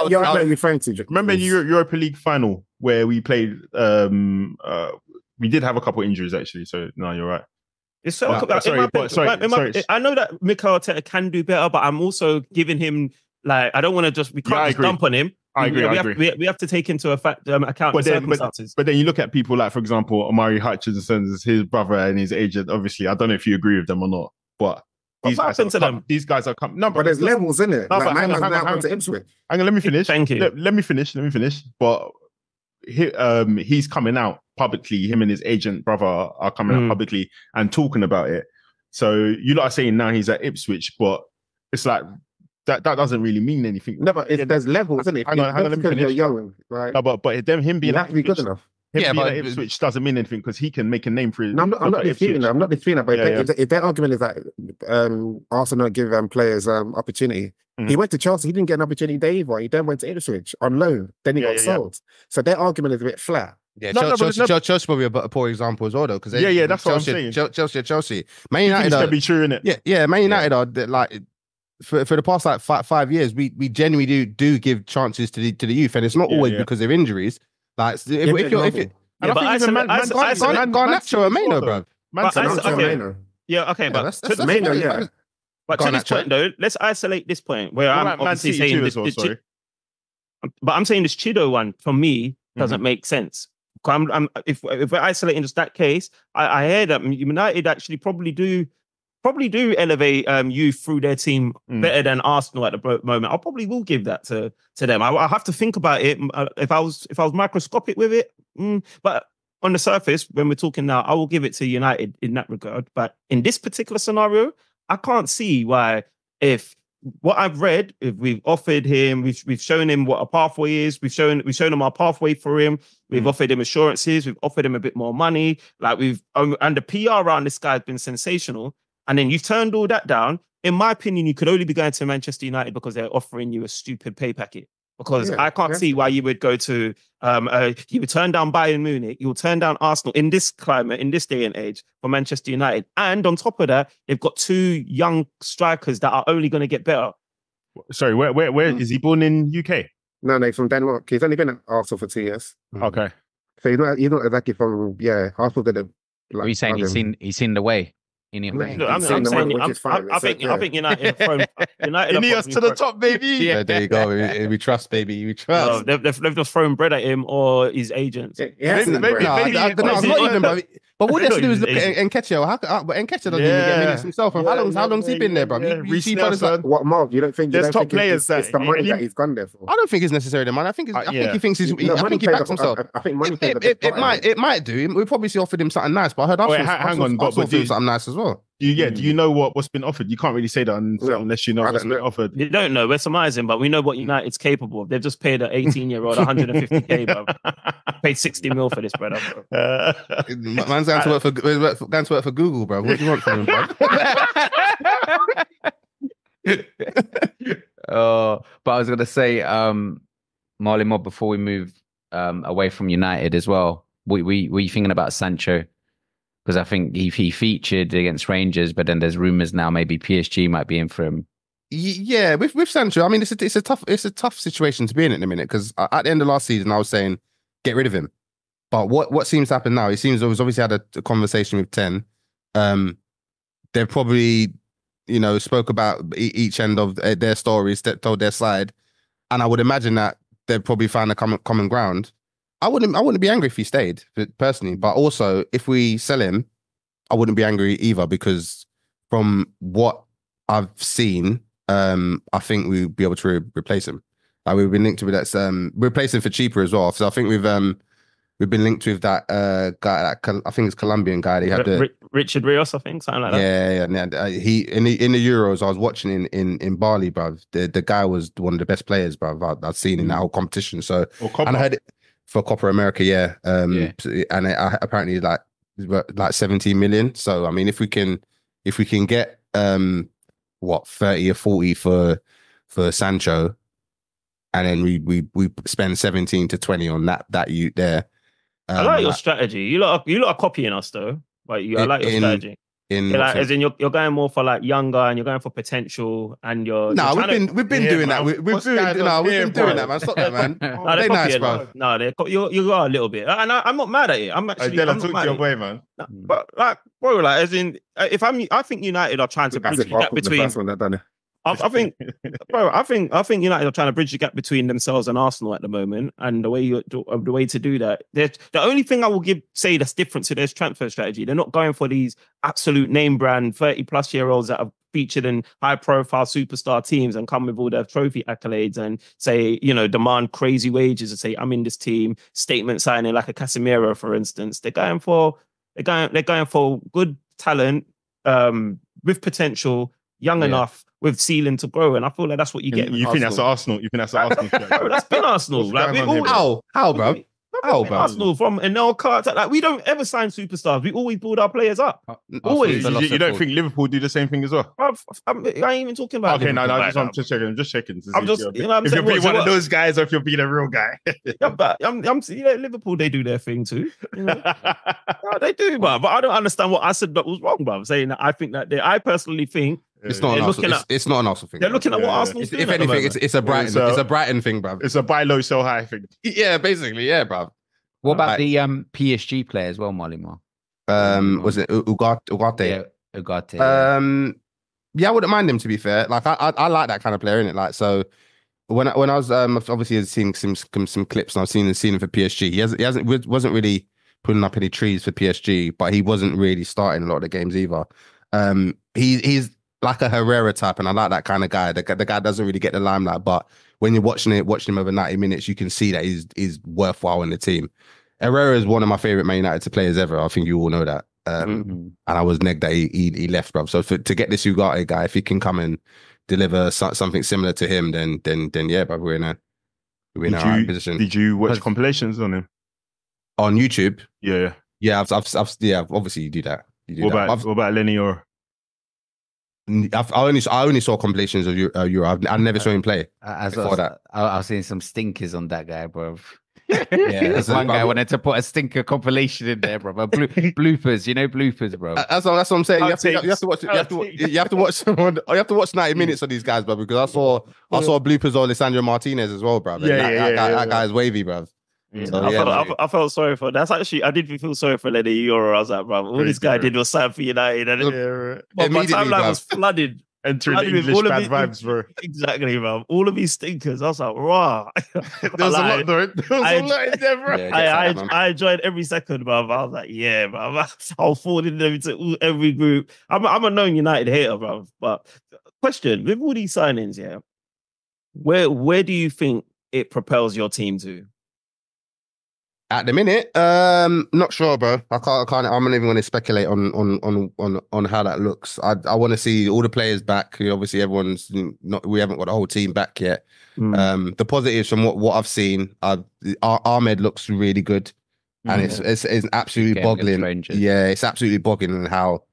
You're referring to. Remember in Europa League final where we played. We did have a couple injuries actually. So no, you're right. I know that Mikel Arteta can do better, but I'm also giving him like I don't want to we can't just dump on him. I agree. We have to take into account the circumstances. But then you look at people like, for example, Omari Hutchinson's his brother and his agent. Obviously, I don't know if you agree with them or not, but these guys are coming. No, but there's levels in it. No, like, hang on, to Ipswich. Hang on, let me finish. Thank you. Let me finish. But he's coming out publicly. Him and his agent brother are coming out publicly and talking about it. So you lot are saying now he's at Ipswich, but it's like that doesn't really mean anything. No, but there's levels, isn't it? Hang on, let me finish. You're young, right? No, but him being have to be good enough. Him being at Ipswich doesn't mean anything because he can make a name for it. No, I'm not disputing that. But if their argument is that Arsenal don't give players opportunity, he went to Chelsea. He didn't get an opportunity there either. He then went to Ipswich on loan. Then he got sold. So their argument is a bit flat. Yeah, Chelsea probably a poor example as well, though. Because that's what I'm saying. Chelsea, Man United can be true, innit? Yeah. Man United are like for the past like 5 years, we genuinely do give chances to the youth, and it's not always because of injuries. Like if you, Garnacho, Ameno, bro. Yeah, okay, but that's Ameno, yeah. But to this point, though, let's isolate this point where I'm obviously saying this. But I'm saying this Chido one for me doesn't make sense. If we're isolating just that case, I hear that United actually probably do elevate youth through their team better than Arsenal at the moment. I probably will give that to them. I have to think about it if I was microscopic with it. But on the surface, when we're talking now, I will give it to United in that regard. But in this particular scenario, I can't see why. If what I've read, if we've offered him, we've shown him what a pathway is. We've shown him our pathway for him. We've offered him assurances. We've offered him a bit more money. Like and the PR around this guy has been sensational. And then you've turned all that down. In my opinion, you could only be going to Manchester United because they're offering you a stupid pay packet. Because I can't see why you would go to, you would turn down Bayern Munich, you will turn down Arsenal in this climate, in this day and age for Manchester United. And on top of that, they've got two young strikers that are only going to get better. Sorry, where is he born in UK? No, he's from Denmark. He's only been at Arsenal for 2 years. Okay. So he's not exactly from, Arsenal did it. What are you saying? He's seen the way. I think United have Ineos to the top, baby. Yeah, there you go. We trust, baby. We trust. They've just thrown bread at him or his agents. But what they have to do is look at Nketiah. But Nketiah doesn't even get minutes himself. And how long's he been there, bro? What, Mark? You don't think there's top players it's the money that he's gone there for? I don't think it's necessarily the money. I think he thinks he's. I think he backs himself. I think money. It might do. We probably offered him something nice, but I heard Arsenal do something nice as well. Do you know what's been offered? You can't really say that unless you know I what's don't been know. offered. You don't know. We're surmising, but we know what United's capable of. They've just paid an 18-year-old 150k, bro. Paid 60 mil for this, brother. Bro. Man's going to work for Google, bro. What do you want from him, bro? But I was gonna say, Marley Mob, before we move away from United as well, were you thinking about Sancho? Because I think he featured against Rangers, but then there's rumours now maybe PSG might be in for him. Yeah, with Sancho, I mean, it's a tough situation to be in at the minute, because at the end of last season, I was saying get rid of him. But what seems to happen now? He seems to obviously had a conversation with 10. They've probably, spoke about each end of their stories, told their side, and I would imagine that they'd probably find a common ground. I wouldn't be angry if he stayed, personally, but also if we sell him, I wouldn't be angry either, because from what I've seen, I think we'll be able to replace him. We've been linked with that. Replace him for cheaper as well. So I think we've been linked with that guy. I think it's Colombian guy. They had Richard Rios, I think, something like that. Yeah. He in the Euros, I was watching in Bali, bruv. The guy was one of the best players, bruv, I've seen in that whole competition. So and I heard it for Copa America, yeah. And apparently like 17 million. So I mean, if we can get 30 or 40 for Sancho, and then we spend 17 to 20 on that youth there. I like your strategy. You lot are copying us though. Like I like your strategy. As in you're going more for like younger, and you're going for potential, and you're we've been doing that. We've been doing that, man. Stop that, man. They're nice, bro. No, you are a little bit, and I'm not mad at it. I'm actually. I took your way, man. But like, bro, like as in, I think United are trying to bridge the gap between. I think United are trying to bridge the gap between themselves and Arsenal at the moment, and the way to do that. The only thing I will say that's different to their transfer strategy, they're not going for these absolute name brand 30-plus-year-olds that have featured in high-profile superstar teams and come with all their trophy accolades and say, demand crazy wages and say, I'm in this team, statement signing like a Casemiro, for instance. They're going for good talent with potential, young enough, with ceiling to grow, and I feel like that's what you get. You think that's Arsenal? You think that's Arsenal? Bro, that's been Arsenal. Like how, bro? How, bro? Arsenal from Enel Carter. Like we don't ever sign superstars. We always build our players up. Always. You don't think Liverpool do the same thing as well? I ain't even talking about. Okay, Liverpool I'm just checking. I'm just, if you're being one of those guys, or if you're being a real guy. Yeah, but I'm Liverpool, they do their thing too. No, they do, but I don't understand what I said that was wrong, bro. Saying that I think that I personally think. It's not an Arsenal. It's not an Arsenal thing. They're looking at what Arsenal's doing. If anything, it's a Brighton. It's a Brighton thing, bruv. It's a buy low, sell high thing. Yeah, basically, yeah, bruv. What about the PSG player as well, Molly Moore? Was it Ugarte? Yeah, Ugarte. Yeah, I wouldn't mind him, to be fair. Like I like that kind of player, innit? Like, so when I was obviously I've seen some clips, and I've seen him for PSG. He wasn't really putting up any trees for PSG, but he wasn't really starting a lot of the games either. He's like a Herrera type, and I like that kind of guy. The guy doesn't really get the limelight, but when you're watching him over 90 minutes, you can see that he's worthwhile in the team. Herrera is one of my favorite Man United players ever. I think you all know that. And I was negged that he left, bro. So to get this Ugarte guy, if he can come and deliver something similar to him, then yeah, bro, we're in a right position. Did you watch compilations on him on YouTube? Yeah. I've obviously you do that. What about Lenny or? I only saw compilations of Euro. I never saw him play before that. I was seeing some stinkers on that guy, bro. Yeah, one guy wanted to put a stinker compilation in there, bro. Bloopers, bloopers, bro. That's what I'm saying. You have to watch. You have to watch someone. You have to watch 90 minutes of these guys, bro. Because I saw bloopers of Lisandro Martinez as well, bro. That guy's wavy, bro. So, I felt sorry for that's actually I did feel sorry for Lenny Euro. I was like, bro, all this guy did was sign for United, and my timeline was flooded. Entering English bad vibes, bro. Exactly, bro. All of these stinkers. I was like, wow. There was a lot, though. There was a lot in there, bro. I enjoyed every second, bro. I was like, yeah, bro. I was forwarding them to every group. I'm a known United hater, bro. But question, with all these signings, yeah, where do you think it propels your team to? At the minute, not sure, bro. I can't. I'm not even going to speculate on how that looks. I want to see all the players back. Obviously, everyone's not. We haven't got the whole team back yet. The positives from what I've seen, Ahmed looks really good, and it's absolutely boggling. Yeah, it's absolutely boggling how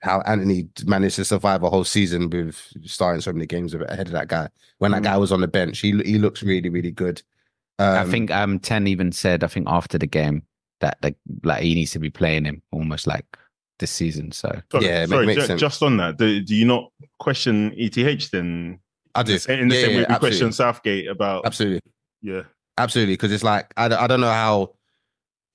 Anthony managed to survive a whole season with starting so many games ahead of that guy. When that guy was on the bench, he looks really, really good. I think Ten even said, I think after the game that like he needs to be playing him almost like this season. So yeah, makes sense. Just on that, do you not question ETH then? I do. In the same way we question Southgate about absolutely, absolutely, because it's like I don't know how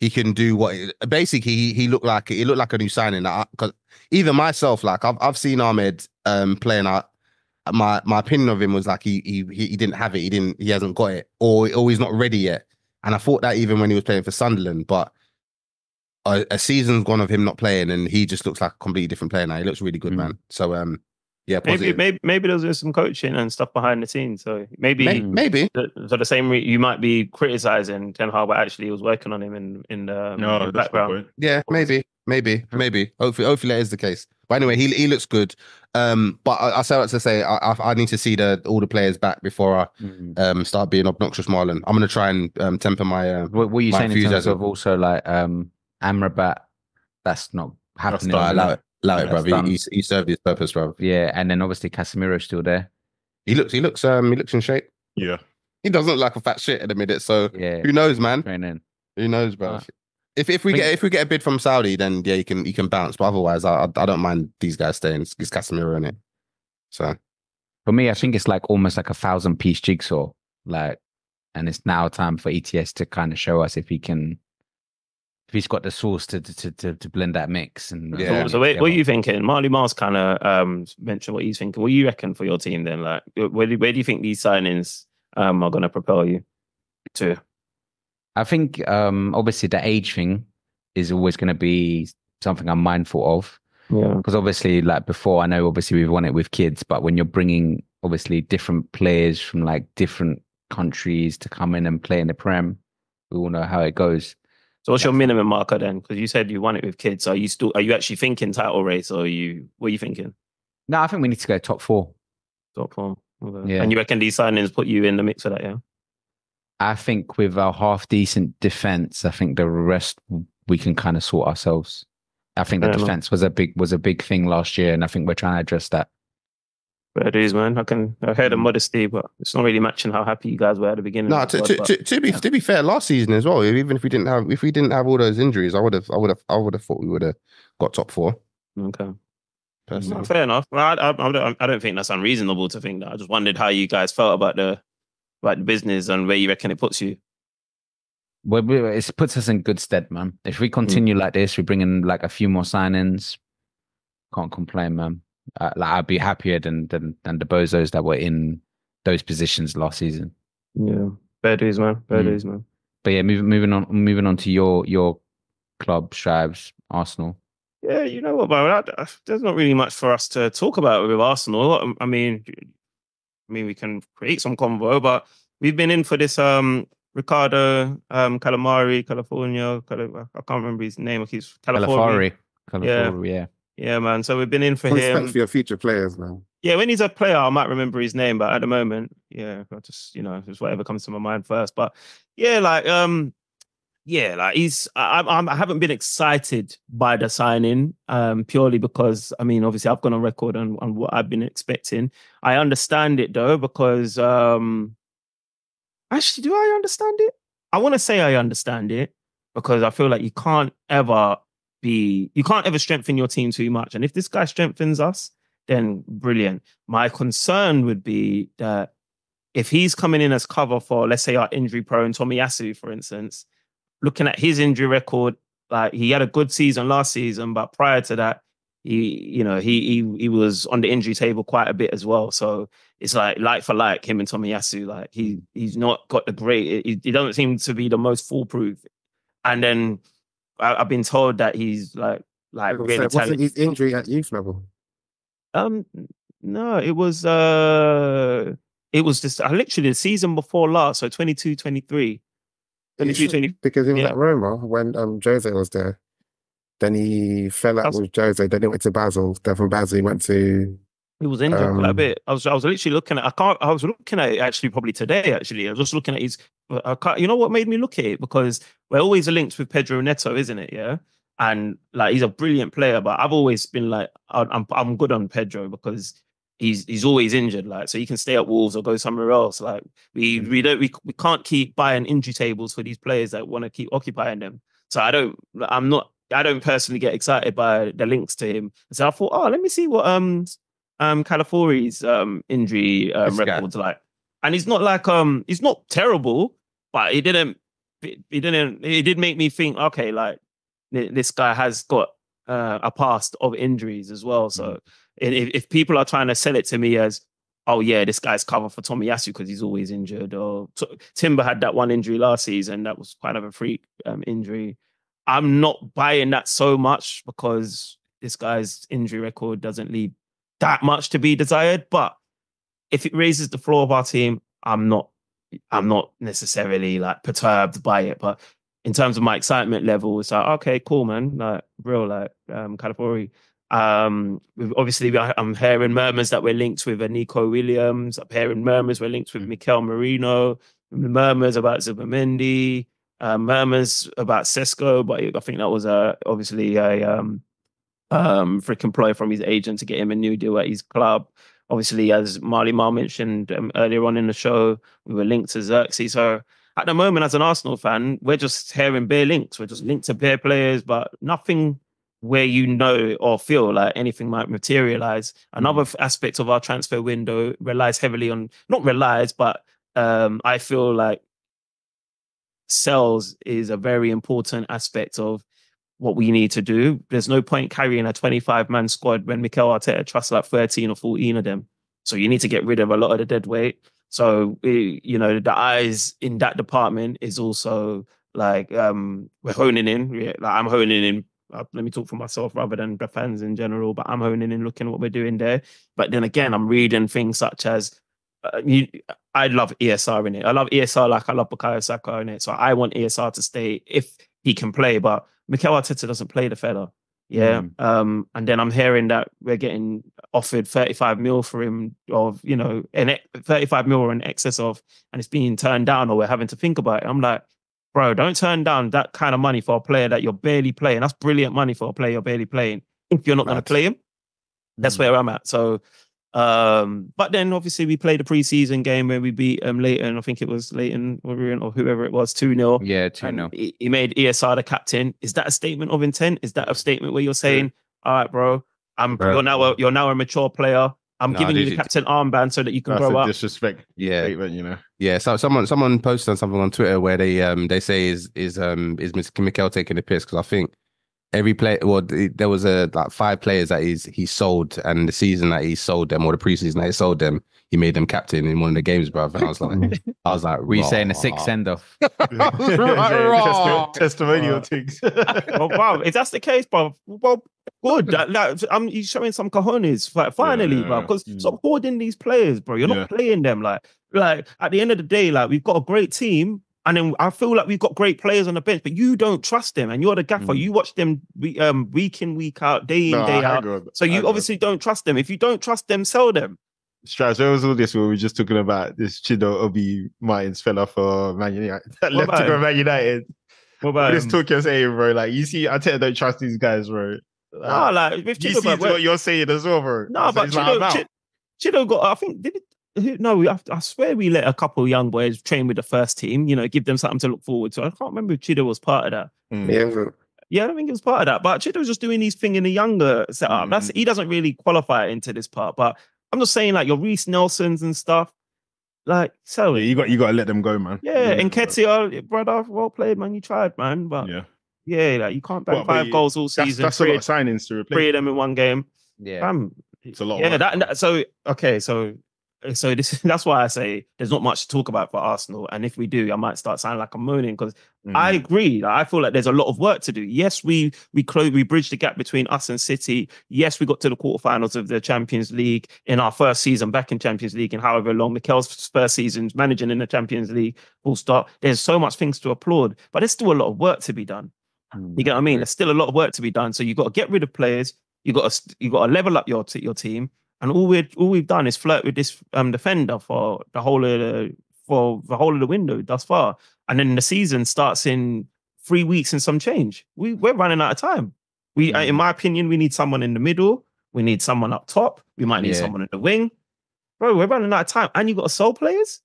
he can do what basically he looked like. It looked like a new signing. Because even myself, like I've seen Ahmed playing out. My opinion of him was like he didn't have it. He hasn't got it, or he's not ready yet. And I thought that even when he was playing for Sunderland, but a season's gone of him not playing, and he just looks like a completely different player now. He looks really good, man. So yeah, positive. Maybe there's some coaching and stuff behind the scenes. So maybe for the same reason you might be criticizing Ten Hag, but actually he was working on him in the background. Yeah, maybe. Hopefully that is the case. But anyway, he looks good. But I say what to say. I need to see all the players back before I start being obnoxious, Marlon. I'm going to try and temper my. What are you saying in terms of also like Amrabat? That's not happening. Allow it, bro. He served his purpose, bro. Yeah, and then obviously Casemiro's still there. He looks in shape. Yeah, he doesn't look like a fat shit at the minute. So yeah, who knows, man? Training. Who knows, bro? If we get a bid from Saudi, then yeah, he can bounce. But otherwise, I don't mind these guys staying. It's Casemiro in it. So for me, I think it's like almost like a 1,000-piece jigsaw. Like, and it's now time for ETS to kind of show us if he's got the sauce to blend that mix. And so what are you thinking? Marley Mars kind of mentioned what he's thinking. What do you reckon for your team then? Like, where do you think these signings are going to propel you to? I think obviously the age thing is always going to be something I'm mindful of. Yeah. Because obviously, like before, I know obviously we've won it with kids, but when you're bringing obviously different players from like different countries to come in and play in the Prem, we all know how it goes. So what's your minimum marker then? Because you said you won it with kids. Are you actually thinking title race, or what are you thinking? No, I think we need to go top 4. Top 4. Okay. Yeah. And you reckon these signings put you in the mix for that, yeah? I think with our half decent defense, I think the rest we can kind of sort ourselves. I think the defense was a big thing last year, and I think we're trying to address that. But it is, man. I heard the modesty, but it's not really matching how happy you guys were at the beginning. No, to be fair, last season as well. Even if we didn't have all those injuries, I would have thought we would have got top 4. Okay. Personally. Fair enough. Well, I don't think that's unreasonable to think that. I just wondered how you guys felt about the business and where you reckon it puts you. Well, it puts us in good stead, man. If we continue like this, we bring in like a few more signings. Can't complain, man. Like I'd be happier than the bozos that were in those positions last season. Yeah, fair dues, man. Fair dues, man. But yeah, moving on to your club, Strives, Arsenal. Yeah, you know what, bro? There's not really much for us to talk about with Arsenal. I mean, we can create some convo, but we've been in for this Ricardo Calamari, California. I can't remember his name. He's Calafari. Yeah, man. So we've been in for him. Respect for your future players, man. Yeah, when he's a player, I might remember his name, but at the moment, yeah, I just just whatever comes to my mind first. But yeah, like he's. I haven't been excited by the signing purely because obviously I've gone on record on what I've been expecting. I understand it though because actually, do I understand it? I want to say I understand it because I feel like you can't ever strengthen your team too much. And if this guy strengthens us, then brilliant. My concern would be that if he's coming in as cover for, let's say, our injury-prone Tomiyasu, for instance, looking at his injury record, like he had a good season last season, but prior to that, he was on the injury table quite a bit as well. So it's like for like him and Tomiyasu, like he's not got the great. He doesn't seem to be the most foolproof. And then I've been told that he's like really talented. Wasn't his injury at youth level? No, it was just literally the season before last, so 22-23. Because he was Yeah. at Roma when Jose was there. Then he fell out with Jose. Then he went to Basel. Then from Basel he went to He was injured quite a bit. I was literally looking at. I was looking at it actually probably today. Actually, I was just looking at his. You know what made me look at it, because we're always linked with Pedro Neto, isn't it? Yeah, and like he's a brilliant player, but I've always been like I'm good on Pedro because he's always injured. Like, so he can stay at Wolves or go somewhere else. Like we can't keep buying injury tables for these players that want to keep occupying them. So I don't personally get excited by the links to him. So I thought, oh, let me see what Calafori's injury record's like. And he's not like he's not terrible, but it did make me think, okay, like this guy has got a past of injuries as well. So if people are trying to sell it to me as, oh yeah, this guy's cover for Tomiyasu because he's always injured, or Timber had that one injury last season that was kind of a freak injury, I'm not buying that so much because this guy's injury record doesn't leave that much to be desired. But if it raises the floor of our team, I'm not necessarily like perturbed by it. But in terms of my excitement level, it's like, okay, cool, man. Like real, like Calafori. Obviously, I'm hearing murmurs that we're linked with Nico Williams. I'm hearing murmurs we're linked with Mikel Merino. Murmurs about Zubimendi. Murmurs about Sesko, but I think that was obviously a freaking ploy from his agent to get him a new deal at his club. Obviously, as Marley Mar mentioned earlier on in the show, we were linked to Xerxes. So at the moment, as an Arsenal fan, we're just hearing bare links. We're just linked to bare players, but nothing where you know or feel like anything might materialize. Another aspect of our transfer window relies heavily on, not relies, but I feel like sales is a very important aspect of what we need to do. There's no point carrying a 25-man squad when Mikel Arteta trusts like 13 or 14 of them. So you need to get rid of a lot of the dead weight. So, the eyes in that department is also like, we're honing in. Yeah, like I'm honing in. Let me talk for myself rather than the fans in general, but I'm honing in looking at what we're doing there. But then again, I'm reading things such as, I love ESR in it. I love ESR like I love Bukayo Saka in it. So I want ESR to stay if he can play, but Mikel Arteta doesn't play the fella. Yeah. And then I'm hearing that we're getting offered 35 mil for him, of 35 mil or in excess of, and it's being turned down, or we're having to think about it. I'm like, bro, don't turn down that kind of money for a player that you're barely playing. That's brilliant money for a player you're barely playing if you're not going to play him. That's where I'm at. So but then obviously we played a preseason game where we beat Leighton. I think it was Leighton or whoever it was, 2-0. Yeah, 2-0. He made ESR the captain. Is that a statement of intent? Is that a statement where you're saying, all right, bro, you're now a mature player. I'm giving you the captain armband so that you can grow up. Disrespect. Yeah. Statement, Yeah. So someone posted on something on Twitter where they say is Mr. Mikel taking the piss, because I think every player, well, there was like 5 players that he sold, and the season that he sold them, or the preseason that he sold them, he made them captain in one of the games, bruv. And I was like, we saying a 6 send-off. Testimonial things. Well, wow, if that's the case, bro, well, good. He's showing some cojones, like, finally, bro. Because stop hoarding these players, bro. You're not playing them. Like at the end of the day, like, we've got a great team. And then I feel like we've got great players on the bench, but you don't trust them, and you're the gaffer. You watch them week in, week out, day in, day out. So you obviously don't trust them. If you don't trust them, sell them. Strauss, where was all this where we were just talking about this Chido Obi Martins fella for Man United that left to go Man United? What about this talk you're saying, bro? Like, you see, I tell you, don't trust these guys, bro. No, like with Chido, you see what you're saying as well, bro. No, but Chido got, I think, I swear we let a couple of young boys train with the first team, give them something to look forward to. I can't remember if Chido was part of that. Yeah, I don't think he was part of that. But Chido was just doing his thing in the younger setup. He doesn't really qualify into this part. But I'm just saying, like, your Reece Nelsons and stuff, like, sell it. You got to let them go, man. Yeah, and Ketia, brother, well played, man. You tried, man. But like, you can't back 5 goals all season. That's a lot of signings to replace. 3 of them in one game. Yeah. It's a lot. Yeah, so So that's why I say there's not much to talk about for Arsenal. And if we do, I might start sounding like I'm moaning because I agree. Like, I feel like there's a lot of work to do. Yes, we bridged the gap between us and City. Yes, we got to the quarterfinals of the Champions League in our first season back in Champions League and however long. Mikel's first season managing in the Champions League, full stop. There's so much things to applaud, but there's still a lot of work to be done. You get what I mean? There's still a lot of work to be done. So you got to get rid of players. You got to level up your team. And all we've done is flirt with this defender for the whole of the window thus far. And then the season starts in 3 weeks and some change. We're running out of time. In my opinion, we need someone in the middle. We need someone up top. We might need someone in the wing. Bro, we're running out of time. And you got to sell players?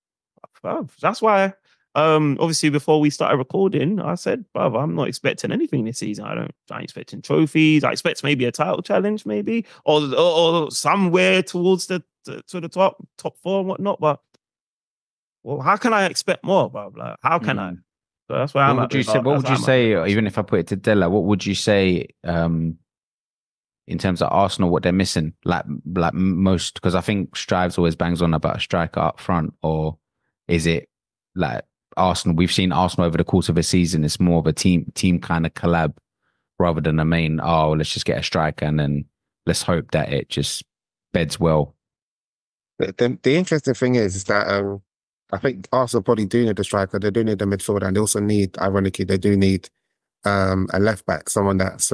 Bro, that's why. Obviously, before we started recording, I said, "Bruv, I'm not expecting anything this season. I ain't expecting trophies. I expect maybe a title challenge, maybe, or somewhere towards the top four and whatnot. But well, how can I expect more, bruv? Like, how can I? So that's why I'm. What would you say? Even if I put it to Della, what would you say? In terms of Arsenal, what they're missing, like most, because I think Strives always bangs on about a striker up front, or is it like Arsenal? We've seen Arsenal over the course of a season. It's more of a team kind of collab rather than a main. Oh, let's just get a striker and then let's hope that it just beds well. The interesting thing is that I think Arsenal probably do need a striker. They do need a midfielder, and they also need, ironically, they do need a left back, someone that's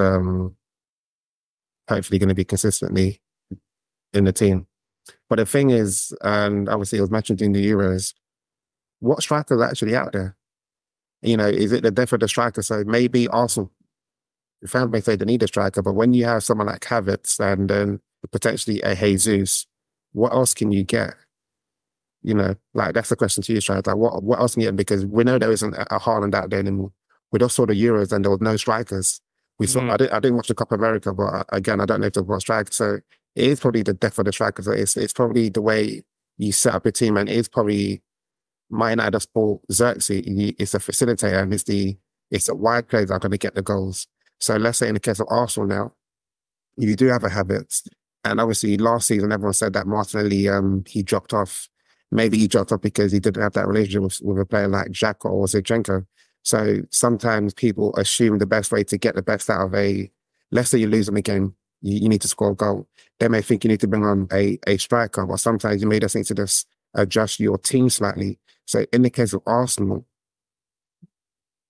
hopefully going to be consistently in the team. But the thing is, and obviously it was mentioned in the Euros, what strikers are actually out there? You know, is it the death of the striker? So maybe Arsenal, the fans may say they need a striker, but when you have someone like Havertz and then potentially a Jesus, what else can you get? You know, like that's the question to you, Strive. Like, what else can you get? Because we know there isn't a Haaland out there anymore. We just saw the Euros and there was no strikers. We saw. I didn't watch the Copa America, but again, I don't know if there was strikers. So it is probably the death of the strikers. It's probably the way you set up a team, and it's probably my United sport Xerxes. It's a facilitator, and it's the wide players that are going to get the goals. So let's say in the case of Arsenal now, you do have a Havertz, and obviously last season everyone said that Martinelli he dropped off. Maybe he dropped off because he didn't have that relationship with a player like Xhaka or Zinchenko. So sometimes people assume the best way to get the best out of let's say you lose in a game, you need to score a goal. They may think you need to bring on a striker, but sometimes you may just need to just adjust your team slightly. So in the case of Arsenal,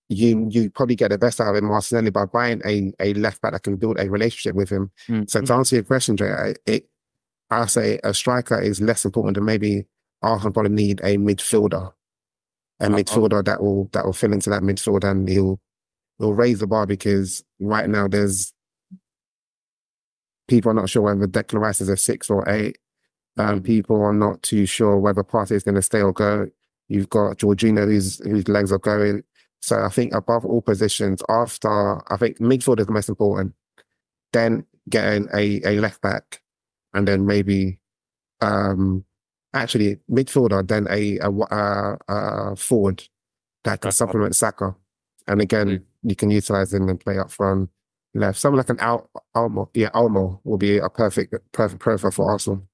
you probably get the best out of him, Martinelli, by buying a left back that can build a relationship with him. So to answer your question, Jay, I say a striker is less important than maybe Arsenal probably need a midfielder. A midfielder that will fill into that midfield, and he'll raise the bar, because right now there's people are not sure whether Declan Rice is a 6 or 8. People are not too sure whether Partey is going to stay or go. You've got Jorginho whose legs are going. So I think above all positions, I think midfield is the most important. Then getting a left back, and then maybe actually midfielder, then a forward that can supplement Saka. And again, you can utilize him and play up front left. Someone like an Almo will be a perfect profile for Arsenal.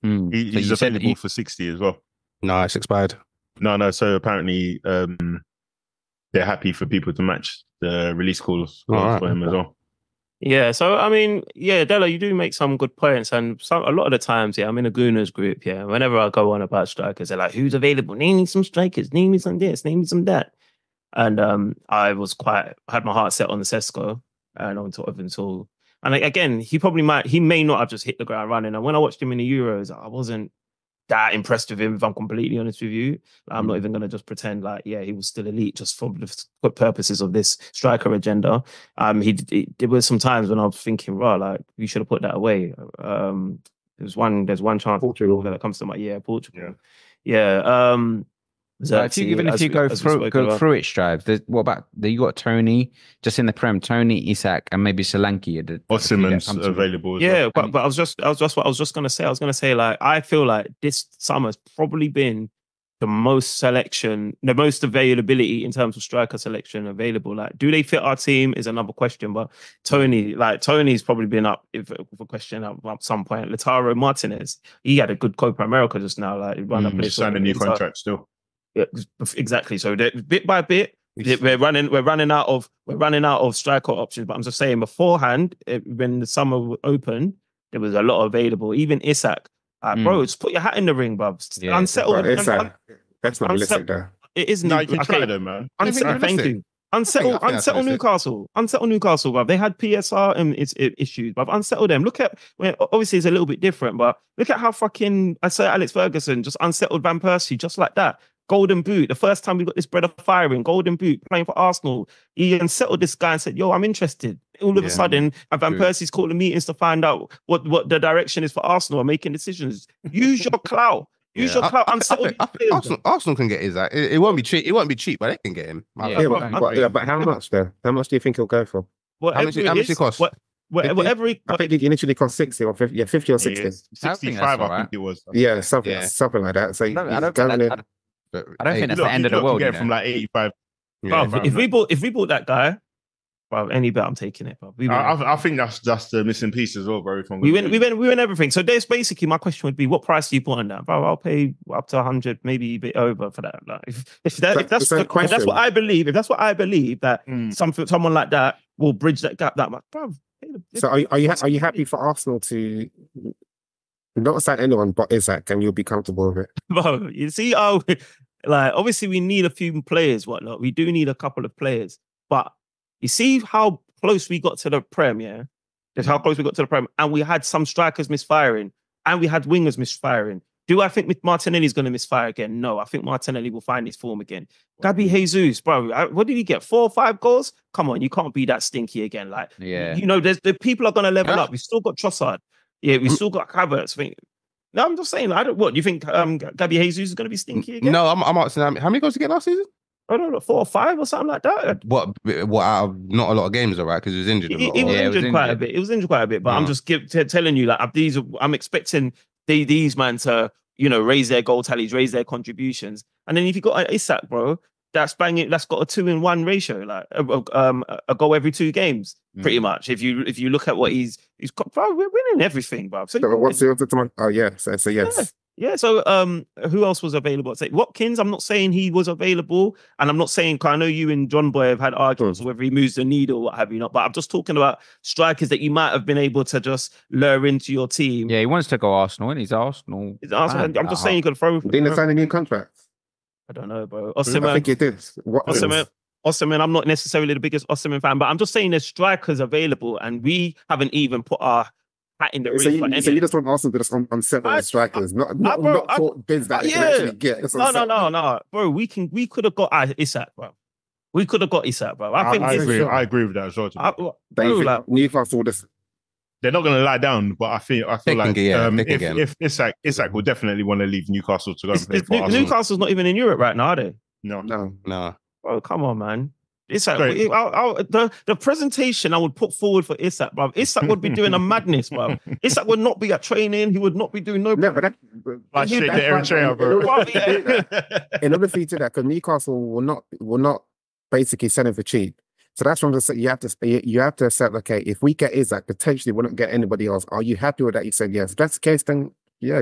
He's available for 60 as well. No, it's expired. No. So apparently they're happy for people to match the release calls for him as well. Yeah, so I mean, Della, you do make some good points, and a lot of the times, I'm in a Gooners group. Whenever I go on about strikers, they're like, "Who's available? Name me some strikers. Name me some this. Name me some that." And I had my heart set on the Sesko, and and again, he may not have just hit the ground running. And when I watched him in the Euros, I wasn't that impressed with him, if I'm completely honest with you. I'm not even going to just pretend like, he was still elite just for the purposes of this striker agenda. There were some times when I was thinking, right, like, we should have put that away. There's one chance Portugal that comes to my Portugal. If you go through it, Strive. What about you got Tony just in the Prem? Tony, Isak, and maybe Solanke. Or Simmons available. As well. But I was just going to say. I was going to say, like, I feel like this summer's probably been the most selection, the most availability in terms of striker selection available. Like, do they fit our team is another question. But Tony's probably been up for question at some point. Lautaro Martinez, he had a good Copa America just now. Like, signed a new contract still. Yeah, exactly. So bit by bit, we're running out of striker options. But I'm just saying, beforehand, when the summer opened, there was a lot available. Even Isak. Bro, just put your hat in the ring, bro. Yeah, Unsettled. That's not realistic, though. It isn't. No, you can try though, man. Thank you. Unsettle Newcastle. Unsettle Newcastle, bruv. They had PSR issues, bruv. Unsettle them. Look at, obviously it's a little bit different, but look at how fucking Sir Alex Ferguson just unsettled Van Persie just like that. Golden Boot. The first time we got this bread of fire in Golden Boot playing for Arsenal, he unsettled this guy and said, "Yo, I'm interested." All of a sudden, Van Persie's calling meetings to find out what the direction is for Arsenal and making decisions. Use your clout. Use your clout. Unsettled. I think Arsenal can get his. It won't be cheap. It won't be cheap, but they can get him. But how much though? How much do you think he'll go for? How much it cost? Whatever. I think it initially cost 60 or 50. Yeah, 50 or 60. 65, I think it was. Yeah, something like that. So I don't think that's the end of the world. Get from like 85. If we bought that guy, bro, any bet I'm taking it, bro. I think that's just the missing piece as well, bro. We win everything. So there's basically my question would be, what price do you put on that, bro? I'll pay up to 100, maybe a bit over for that. Like, if that's what I believe, that someone like that will bridge that gap that much, bro. So are you happy for Arsenal to not sign anyone but Isak, and you'll be comfortable with it? Bro, you see, like obviously we need a few players, whatnot. We do need a couple of players, but you see how close we got to the Prem, yeah? That's how close we got to the Prem, and we had some strikers misfiring, and we had wingers misfiring. Do I think Martinelli's going to misfire again? No, I think Martinelli will find his form again. Gabi Jesus, bro, what did he get? 4 or 5 goals? Come on, you can't be that stinky again. Like, the people are going to level up. We still got Trossard. Yeah, we still got Havertz. No, I'm just saying. What do you think? Gabi Jesus is going to be stinky again? No, I'm asking how many goals did he get last season? I don't know, 4 or 5 or something like that. What out of not a lot of games, all right? Because he was injured. He was injured quite a bit. It was injured quite a bit, but I'm just telling you, like I'm expecting these man to raise their goal tallies, raise their contributions, and then if you got Isak, bro, that's banging. That's got a 2-in-1 ratio, like a goal every 2 games, pretty much. If you look at what he's got, bro, we're winning everything, bro. So what's the other time? Oh yeah, so yes. Yeah, so who else was available? Say Watkins. I'm not saying he was available, and I'm not saying, cause I know you and John Boy have had arguments whether he moves the needle or what have you not. But I'm just talking about strikers that you might have been able to just lure into your team. Yeah, he wants to go Arsenal, and he's Arsenal. I'm just saying you could throw. Didn't sign a new contract? I don't know, bro. I think it did. Osimhen, I'm not necessarily the biggest Osimhen fan, but I'm just saying there's strikers available, and we haven't even put our hat in the ring. So you just want Arsenal to just unsettle the strikers, not for bids that they can actually get. No, bro. We could have got Isak, bro. We could have got Isak, bro. I agree with that as well. Newcastle they're not going to lie down, but I feel like if Isak will definitely want to leave Newcastle to go and play for Arsenal. Newcastle's not even in Europe right now, are they? No. Bro, come on, man. Isak, the presentation I would put forward for Isak, bro. Isak would be doing a madness, bro. Isak would not be at training. He would not be doing no. But I shake the Eritrea, bro. In order for you to do that, because Newcastle will not basically send him for cheap. So that's from the you have to accept. Okay, if we get Isak, potentially we won't get anybody else. Are you happy with that? You said yes. If that's the case, then yeah.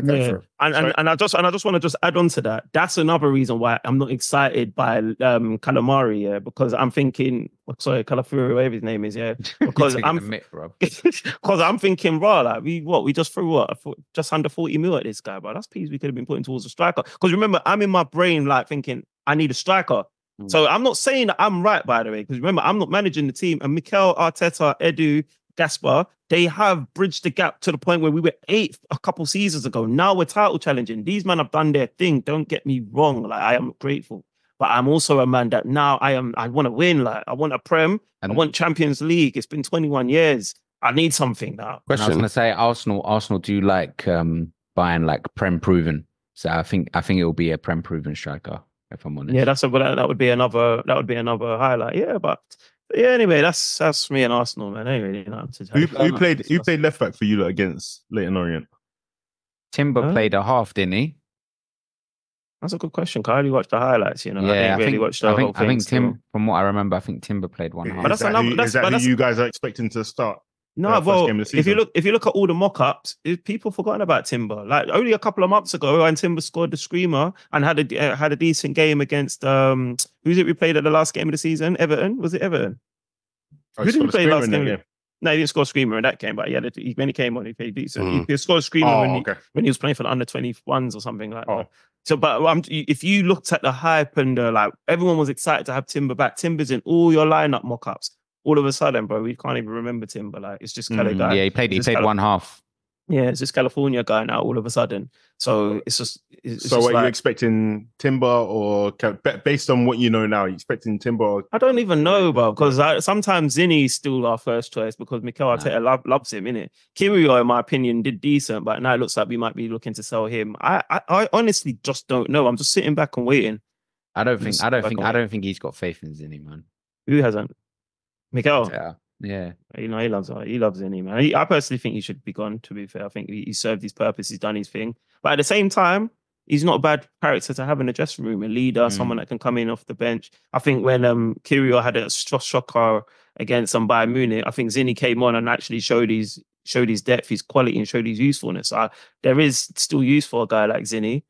And I just want to add on to that. That's another reason why I'm not excited by Calamari, yeah, because I'm thinking, Calafuri, whatever his name is, yeah, because I'm thinking, bro, like we just threw just under 40 mil at this guy, bro. That's peas we could have been putting towards a striker. Because remember, I'm in my brain like thinking I need a striker. So I'm not saying that I'm right, by the way, because remember, I'm not managing the team. And Mikel Arteta, Edu, Gaspar, they have bridged the gap to the point where we were 8th a couple seasons ago. Now we're title challenging. These men have done their thing. Don't get me wrong. Like, I am grateful. But I'm also a man that now I want to win. Like, I want a Prem. I want Champions League. It's been 21 years. I need something now. I was going to say, Arsenal do like buying like Prem proven. So I think it will be a Prem proven striker, if I'm honest. Yeah, that would be another highlight. Yeah, but yeah, anyway, that's me and Arsenal, man. I really know who played left back for you against Leyton Orient? Timber played a half, didn't he? That's a good question. I only watched the highlights, I didn't really watch the whole thing. I think from what I remember, I think Timber played one half. Is that who you guys are expecting to start? No, first game of the if season? you look at all the mock-ups, people forgotten about Timber. Like only a couple of months ago, when Timber scored the screamer and had a decent game against who's it we played at the last game of the season? Everton? Was it Everton? Oh, Who did he play last game? game? No, he didn't score a screamer in that game, but when he came on, he played decent. He scored a screamer when he was playing for the under-21s or something like that. So, but if you looked at the hype and everyone was excited to have Timber back. Timber's in all your lineup mock-ups. All of a sudden, bro, we can't even remember Timber. Like it's just kind of guy. Yeah, he played one half. Yeah, it's this California guy now. All of a sudden, so it's just. So, are you expecting Timber, or based on what you know now, are you expecting Timber? I don't even know, bro, because sometimes Zinni's still our first choice because Mikel Arteta loves him, innit? Kiwior, in my opinion, did decent, but now it looks like we might be looking to sell him. I honestly just don't know. I'm just sitting back and waiting. I don't think he's got faith in Zinni, man. Who hasn't? Mikel. Yeah. He loves Zinni, man. I personally think he should be gone, to be fair. I think he served his purpose, he's done his thing. But at the same time, he's not a bad character to have in the dressing room, a leader, someone that can come in off the bench. I think when Kiwior had a shocker against Bayern Munich, I think Zinni came on and actually showed his depth, his quality, and showed his usefulness. There is still use for a guy like Zinni,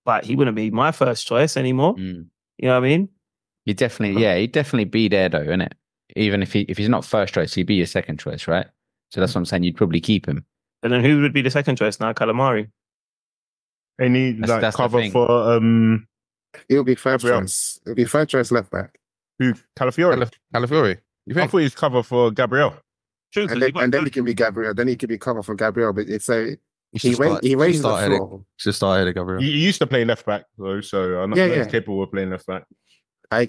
but he wouldn't be my first choice anymore. You know what I mean? He'd definitely be there though, innit? Even if he's not first choice, he'd be your second choice, right? So that's what I'm saying. You'd probably keep him. And then who would be the second choice now? Calamari. Any cover for It'll be third choice. It'll be third choice left back. Who? Calafiori. Calafiori. You think? I thought he was cover for Gabriel. True, and then he can be Gabriel. Then he can be cover for Gabriel. But it's he raised the floor. Should start ahead of Gabriel. He used to play left back though, so I'm not capable of playing left back. I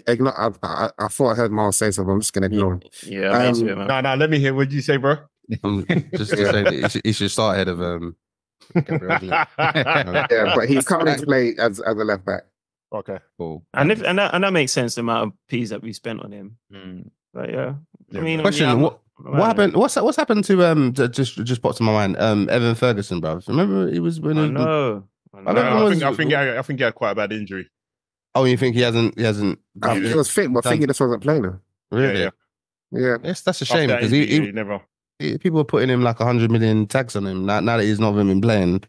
thought I heard Miles say something. I'm just gonna ignore him. Yeah, no. Let me hear. What did you say, bro? Just to say that he should start ahead of Gabriel. Yeah, but he's coming to play as a left back. Okay, cool. And that makes sense. The amount of P's that we spent on him. But yeah, I mean, question: What happened? What's happened to just popped to my mind? Evan Ferguson, bro. Remember he was when I think he had quite a bad injury. Oh, you think he hasn't? He was fit, but I think he just wasn't playing him. Really? Yeah. That's a shame because he never. People are putting him like 100 million tags on him now that he's not even been playing.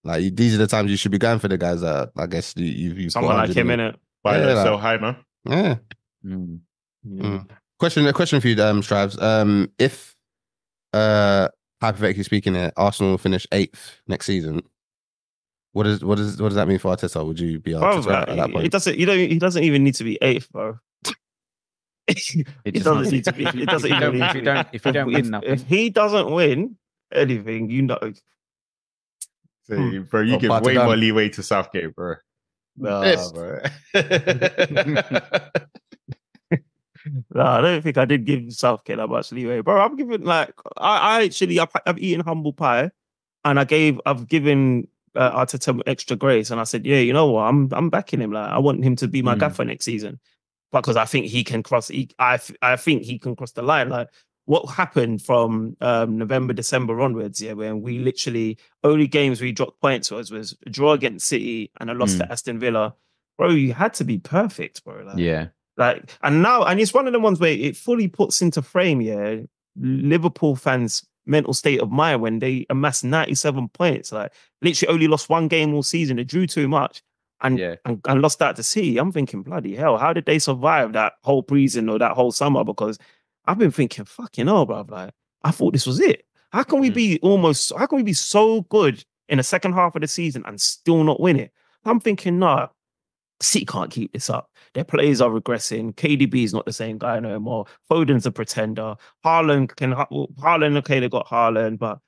Like these are the times you should be going for the guys that I guess you someone like him in it. Buy low, sell high, man. Yeah. Question for you, Strives. If hypothetically speaking, Arsenal finish 8th next season, what does that mean for Arteta? Would you be Arteta at that point? He doesn't even need to be 8th, bro. It doesn't need to be. It doesn't even need to be. If you don't win nothing. If he doesn't win anything, So, bro, you give way more leeway to Southgate, bro. Nah, bro. No, I don't think I did give Southgate that much leeway, bro. I'm giving I've eaten humble pie, and I've given Arteta extra grace, and I said, yeah, you know what, I'm backing him. Like I want him to be my gaffer next season, because I think he can cross. I think he can cross the line. Like what happened from November, December onwards, when we literally only games we dropped points was a draw against City and a loss to Aston Villa. Bro, you had to be perfect, bro. And it's one of the ones where it fully puts into frame, Liverpool fans' mental state of mind when they amassed 97 points. Like literally only lost one game all season. They drew too much and lost that to City. I'm thinking, bloody hell, how did they survive that whole preseason or that whole summer? Because I've been thinking, fucking hell, bro. Like, I thought this was it. How can we be so good in the second half of the season and still not win it? I'm thinking, nah, City can't keep this up. Their players are regressing. KDB is not the same guy no more. Foden's a pretender. Haaland, okay, they got Haaland, but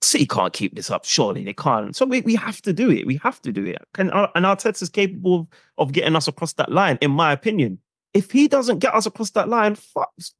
City can't keep this up. Surely they can't. So we have to do it. We have to do it. And Arteta's capable of getting us across that line, in my opinion. If he doesn't get us across that line,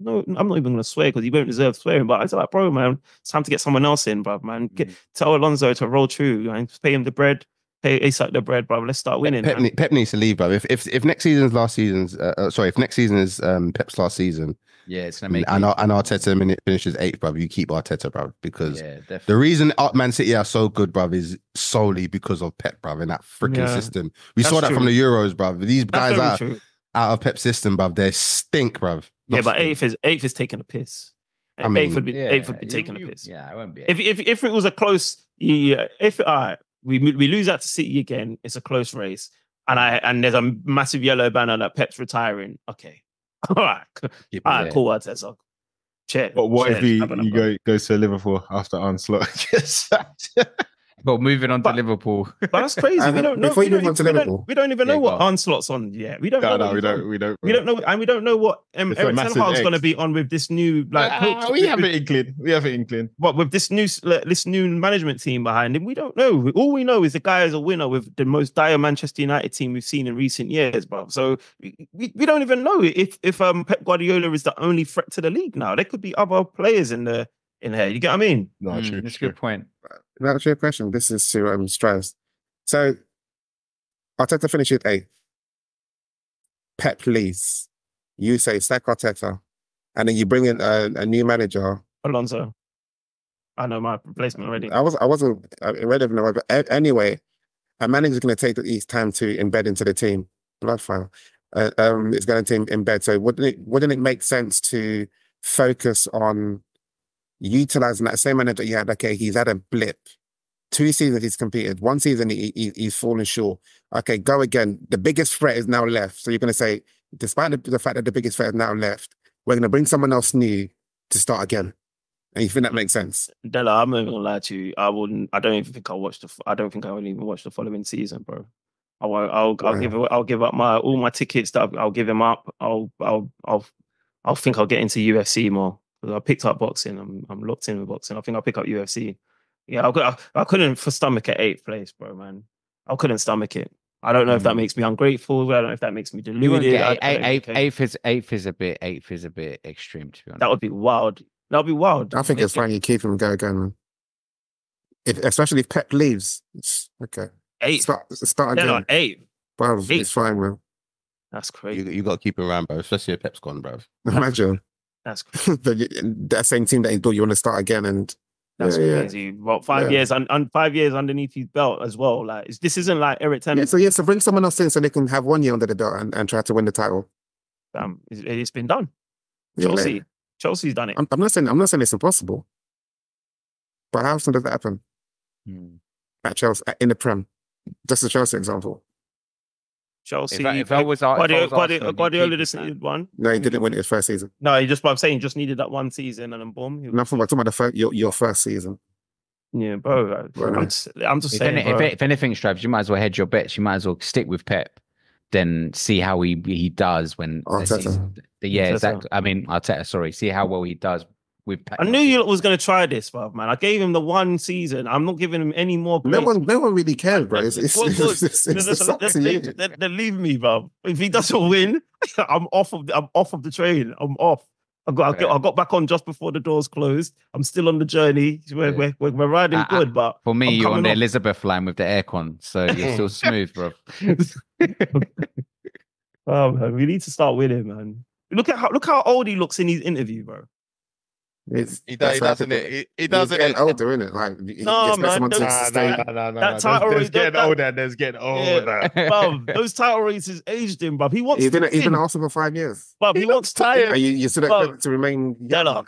no, I'm not even going to swear because he won't deserve swearing. But I was like, bro, man, it's time to get someone else in, bro, man. Tell Alonso to roll through and pay him the bread. Pay ASAP the bread, bro. Let's start winning. Pep needs to leave, bro. If next season's last season's, if next season is Pep's last season, Yeah, it's gonna And, make and, it. and Arteta finishes 8th, brother. You keep Arteta, brother, because Yeah, definitely. the reason Man City are so good, bruv, is solely because of Pep, bruv, and that freaking Yeah, system. We that's saw that from true. the Euros, bruv. These That's guys very are true. out of Pep's system, bruv. They stink, bruv. Yeah, Not but stink. eighth is taking a piss. I mean, Eighth would be taking a piss. Yeah, I won't be. If it was a close, if we lose out to City again, it's a close race, and there's a massive yellow banner that Pep's retiring. Okay, all right, Yeah, all right, yeah. cool. Arteta. Cheers. But what if Cheers. Having a go. he goes to Liverpool after Onslaught gets sacked? But moving on to But- Liverpool. But that's crazy. We don't know. Before you move on to Liverpool. We don't even Yeah, know what go on. Onslaught's on yet. We don't No, know. what we he's don't. on. We don't. We don't know, and we don't know what It's a Eric Ten massive Hag's going to X. be on with this new coach. We have an inkling. We have an inkling. What with this new management team behind him, we don't know. All we know is the guy is a winner with the most dire Manchester United team we've seen in recent years, bro. So we don't even know if Pep Guardiola is the only threat to the league now. There could be other players in here. You get what I mean? No, true. That's a true. good point. That's your question. This is to Strauss. So Arteta finishes 8th. Pep leaves. You say sack Arteta, and then you bring in a new manager. Alonso. I know my replacement already. I wasn't irrelevant, but anyway, a manager's going to take his time to embed into the team. Blood file. It's going to embed. So wouldn't it make sense to focus on utilizing that same manager you had? Okay, he's had a blip. 2 seasons he's competed. 1 season he's fallen short. Okay, go again. The biggest threat is now left. So you're going to say, despite the fact that the biggest threat is now left, we're going to bring someone else new to start again. And you think that makes sense? Della, I'm not even gonna lie to you. I wouldn't. I don't even think I'll watch I don't think I will even watch the following season, bro. I won't. I'll give up all my tickets. I'll give him up. I'll think I'll get into UFC more. I picked up boxing. I'm locked in with boxing. I think I'll pick up UFC. Yeah, I couldn't for stomach at 8th place, bro, man. I couldn't stomach it. I don't know if that makes me ungrateful. I don't know if that makes me You won't deluded. get eighth is a bit extreme, to be honest. That would be wild. That would be wild. I think it's fine. You keep him go again, man. Especially if Pep leaves. Okay. 8th. Start They're again. not 8th. Bro, Eight. it's fine, man. That's crazy. you got to keep him around, bro. Especially if Pep's gone, bro. Imagine That's crazy. that same team that he thought you want to start again, and That's yeah. crazy. Well, 5 years and 5 years underneath his belt as well. Like this isn't like Eric Ten. So bring someone else in so they can have 1 year under the belt and try to win the title. It's been done. Yeah, Chelsea's done it. I'm not saying it's impossible, but how often does that happen at Chelsea in the Prem? Just a Chelsea example. Chelsea. If I was Arsenal, Guardiola he'd just keep needed one. No, he didn't win it his first season. No, I'm saying just needed that one season and then boom. Nothing. I'm talking about your first season. Yeah, bro. I'm just saying. If anything, Stripes, you might as well hedge your bets. You might as well stick with Pep, then see how he does when. Arteta. Yeah, Arteta. exactly. I mean, Arteta. Sorry, see how well he does with Pep. I knew you was going to try this, bro, man. I gave him the one season. I'm not giving him any more. No one really cares, bro. It's up to you. Then leave me, bro. If he doesn't win, I'm off of the train. I'm off. I got back on just before the doors closed. I'm still on the journey. We're riding good, but for me, I'm you're on coming the off. Elizabeth line with the aircon, so you're still smooth, bro. Oh, man, we need to start winning, man. Look how old he looks in his interview, bro. He doesn't it. He doesn't getting it. older, isn't it? Like, No, man, that title race, getting older. There's getting older. Bro, those title races aged him, bro. He wants He's to been win. at Arsenal for 5 years. Bro, he wants to tired. And you still Bro, expect to remain young.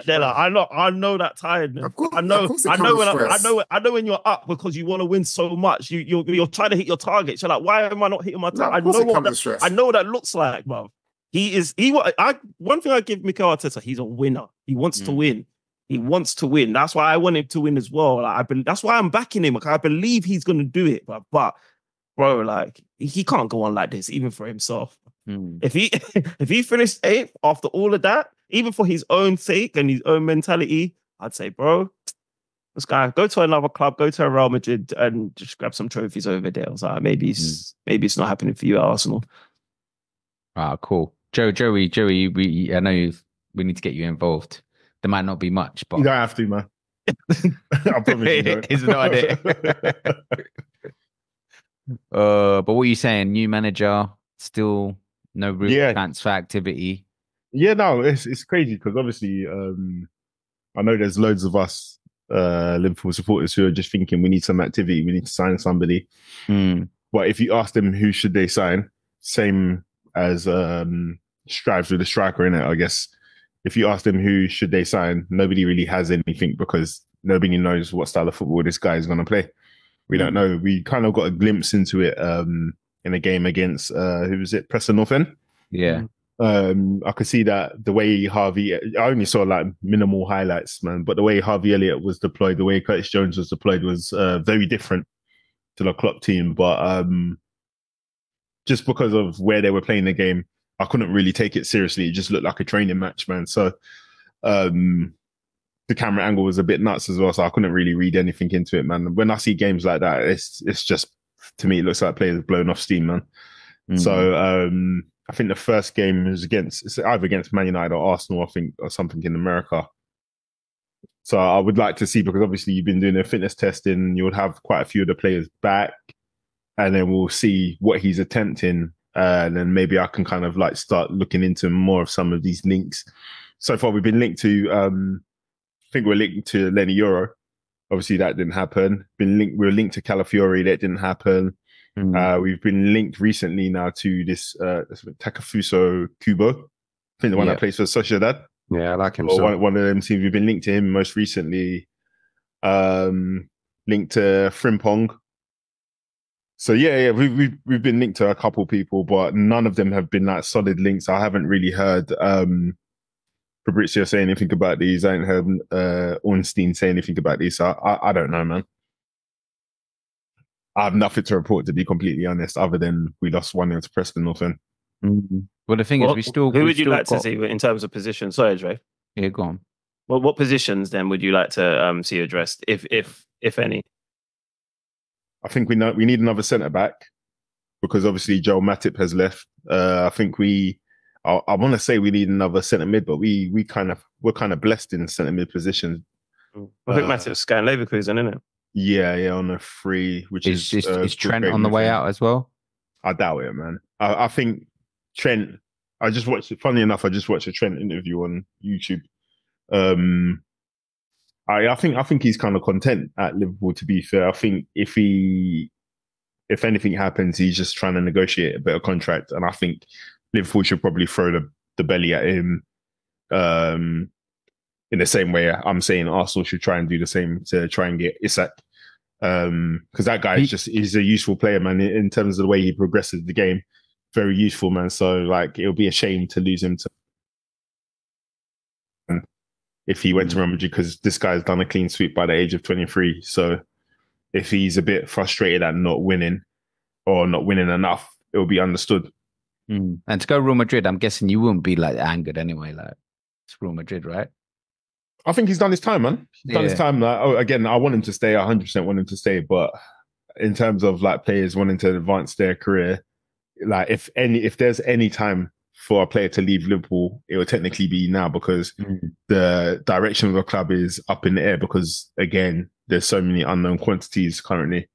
Della, I know that tiredness. Of course- I know of course it I know comes when with stress. I know when you're up because you want to win so much. You're trying to hit your targets. You're like, why am I not hitting my target? of course it comes with stress. I know what that looks like, bro. One thing I give Mikel Arteta, he's a winner. He wants to win. He wants to win. That's why I want him to win as well. Like, that's why I'm backing him. Like, I believe he's going to do it. But bro, like he can't go on like this, even for himself. If he finished 8th after all of that, even for his own sake and his own mentality, I'd say, bro, this guy go to another club, go to Real Madrid, and just grab some trophies over there. I was like, maybe it's not happening for you at Arsenal. Ah, cool. Joey, I know we need to get you involved. There might not be much, but You don't have to, man. I promise you don't. it's not it. But what are you saying? New manager, still no real Yeah. transfer activity. Yeah, no, it's crazy because obviously, I know there's loads of us Liverpool supporters who are just thinking we need some activity, we need to sign somebody. Mm. But if you ask them who should they sign, same as Strives with the striker in it, I guess. If you ask them who should they sign, nobody really has anything because nobody knows what style of football this guy is going to play. We don't know. We kind of got a glimpse into it in a game against who was it, Preston North End. Yeah. I could see that the way Harvey, I only saw like minimal highlights, man, but the way Harvey Elliott was deployed, the way Curtis Jones was deployed was very different to the Klopp team. But just because of where they were playing the game, I couldn't really take it seriously. It just looked like a training match, man. So the camera angle was a bit nuts as well, so I couldn't really read anything into it, man. When I see games like that, it's just, to me, it looks like players blowing off steam, man. Mm. So I think the first game is it's either against Man United or Arsenal, I think, or something in America. So I would like to see, because obviously you've been doing a fitness testing, you would have quite a few of the players back, and then we'll see what he's attempting. And then maybe I can kind of like start looking into more of some of these links. So far, we've been linked to, I think we're linked to Lenny Euro. Obviously, that didn't happen. We're linked to Calafiori. That didn't happen. We've been linked recently now to this Takefuso Kubo. I think the one that plays for Sociedad. Yeah, I like him. One of them teams. We've been linked to him most recently. Linked to Frimpong. So yeah, we've been linked to a couple people, but none of them have been like solid links. I haven't really heard Fabrizio say anything about these. I haven't heard Ornstein say anything about these. So I don't know, man. I have nothing to report, to be completely honest, other than we lost 1-0 to Preston North End. Mm-hmm. Well, the thing is, who would you like to see in terms of position? Sorry, Dre. Yeah, go on. Well, what positions then would you like to see addressed, if any? I think we need another centre back, because obviously Joel Matip has left. I think I want to say we need another centre mid, but we're kind of blessed in centre mid positions. I think Matip's going Leverkusen, isn't it? Yeah, on a free, which is Trent on the way out as well? I doubt it, man. I think Trent. I just watched it. Funny enough, I just watched a Trent interview on YouTube. I think he's kind of content at Liverpool, to be fair. I think if anything happens, he's just trying to negotiate a better contract. And I think Liverpool should probably throw the belly at him in the same way I'm saying Arsenal should try and do the same to try and get Isak. Because that guy is a useful player, man, in terms of the way he progresses the game. Very useful, man. So like, it'll be a shame to lose him to if he went to Real Madrid, because this guy's done a clean sweep by the age of 23. So if he's a bit frustrated at not winning or not winning enough, it'll be understood. And to go Real Madrid, I'm guessing you wouldn't be like angered anyway. Like, it's Real Madrid, right? I think he's done his time, man. He's done his time. Like, again, I want him to stay. 100% want him to stay. But in terms of like players wanting to advance their career, like if there's any time for a player to leave Liverpool, it will technically be now, because the direction of the club is up in the air, because again, there's so many unknown quantities currently.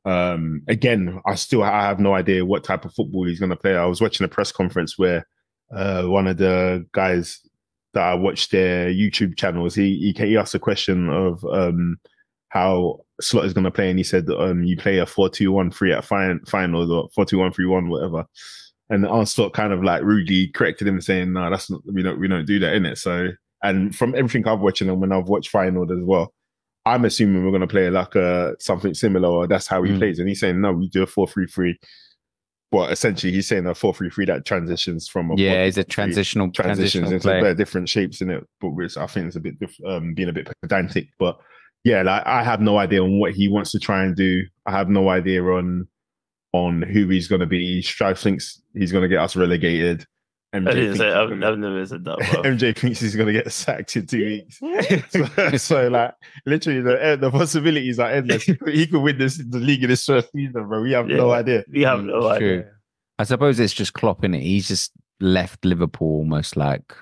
Again, I have no idea what type of football he's going to play. I was watching a press conference where one of the guys that I watched their YouTube channels, he asked a question of how Slot is going to play, and he said you play a 4-2-1-3 at finals, or 4-2-1-3-1, whatever. And Slot kind of like rudely corrected him, saying, "No, that's not. We don't do that, innit?" So, and from everything I've watched, and when I've watched final as well, I'm assuming we're going to play like something similar, or that's how he plays. And he's saying, "No, we do a 4-3-3." But essentially, he's saying a 4-3-3 that transitions from it's a transitions into play. very different shapes in it. But which I think is a bit being a bit pedantic. But yeah, like I have no idea on what he wants to try and do. I have no idea on who he's going to be. Strive thinks he's going to get us relegated. I've never said that. MJ thinks he's going to get sacked in 2 weeks. so like, literally, the possibilities are endless. He could win the league in this first season, bro. We have no idea. We have no idea. True. I suppose it's just Klopp, innit? He's just left Liverpool almost like